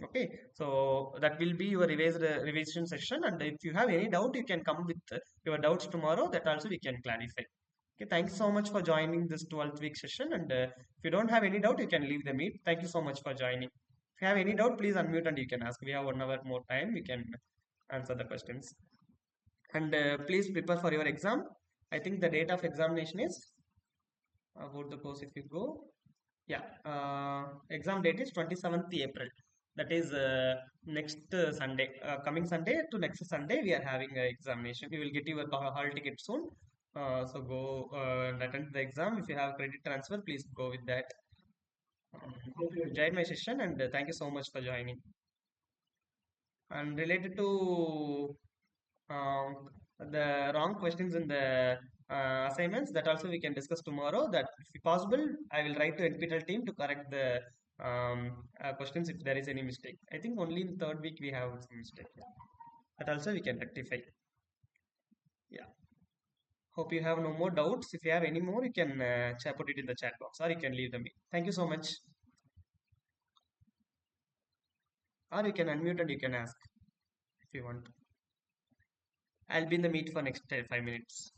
Okay, so that will be your revision session, and if you have any doubt, you can come with your doubts tomorrow. That also we can clarify. Okay, thanks so much for joining this 12th week session. And if you don't have any doubt, you can leave the meet. Thank you so much for joining. If you have any doubt, please unmute and you can ask. We have 1 hour more time. You can answer the questions. And please prepare for your exam. I think the date of examination is about the course. If you go, yeah, exam date is 27th April. That is next Sunday. Coming Sunday to next Sunday, we are having an examination. We will get your hall ticket soon. So go and attend the exam. If you have credit transfer, please go with that. Hope you enjoyed my session, and thank you so much for joining. And related to um, the wrong questions in the assignments, that also we can discuss tomorrow. That if possible, I will write to NPTEL team to correct the questions if there is any mistake. I think only in third week we have some mistake. That also we can rectify. Yeah. Hope you have no more doubts. If you have any more, you can put it in the chat box, or you can leave them in. Thank you so much. Or you can unmute and you can ask if you want. I'll be in the meet for next 5 minutes.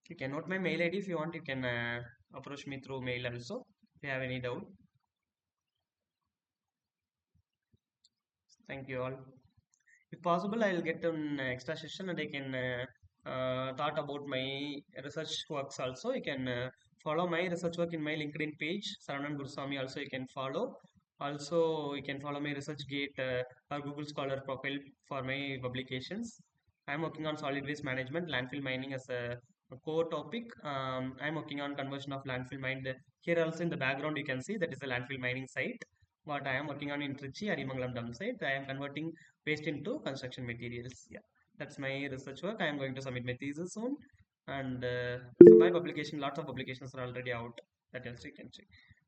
You can note my mail ID if you want. You can approach me through mail also if you have any doubt. Thank you all. If possible, I'll get an extra session and I can talk about my research works also. You can follow my research work in my LinkedIn page, Saravanan Guruswamy. Also, you can follow. Also, you can follow my ResearchGate or Google Scholar profile for my publications. I'm working on solid waste management, landfill mining as a core topic. I'm working on conversion of landfill mine. Here also in the background, you can see that is the landfill mining site. what I am working on in Trichy, Arimangalam dump site. I am converting waste into construction materials. Yeah, that's my research work. I am going to submit my thesis soon, and so my publication, lots of publications are already out. That else you can check.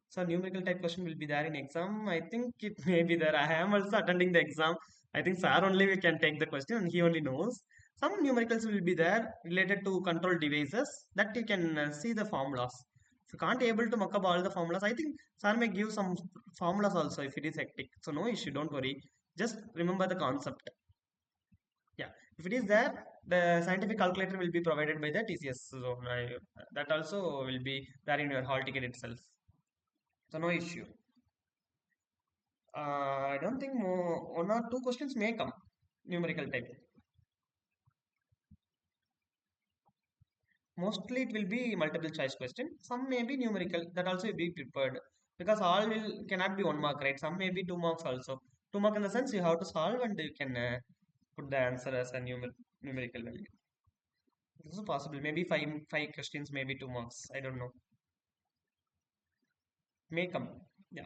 So numerical type question will be there in exam. I think it may be there. I am also attending the exam. I think sir only we can take the question and he only knows. Some numericals will be there related to control devices that you can see the formulas. If you can't able to mock up all the formulas, I think sir may give some formulas also if it is hectic. So no issue, don't worry. Just remember the concept. Yeah, if it is there, the scientific calculator will be provided by the TCS zone. That also will be there in your hall ticket itself. So no issue. I don't think more, one or two questions may come numerical type. Mostly it will be multiple choice question. Some may be numerical. That also be prepared because all will cannot be 1 mark, right? Some may be 2 marks also. 2 mark in the sense you have to solve and you can put the answer as a numerical value. This is possible. Maybe five questions, maybe 2 marks. I don't know. May come. Yeah.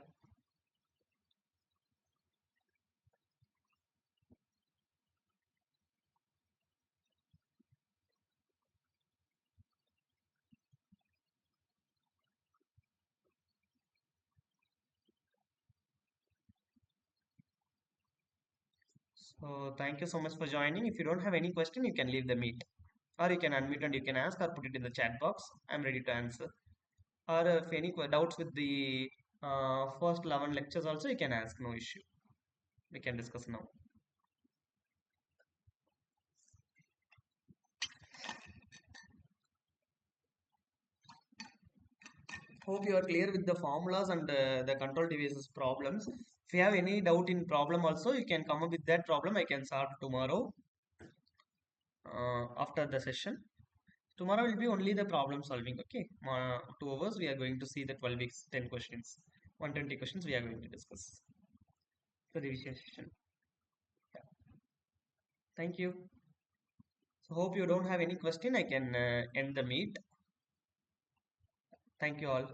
So thank you so much for joining. If you don't have any question, you can leave the meet, or you can unmute and you can ask or put it in the chat box. I'm ready to answer. Or if any doubts with the first 11 lectures also, you can ask. No issue. We can discuss now. Hope you are clear with the formulas and the control devices problems. If you have any doubt in problem also, you can come up with that problem. I can solve tomorrow after the session. Tomorrow will be only the problem solving. Okay, 2 hours we are going to see the 12 weeks 10 questions, 120 questions we are going to discuss. The revision session. Yeah. Thank you. So hope you don't have any question. I can end the meet. Thank you all.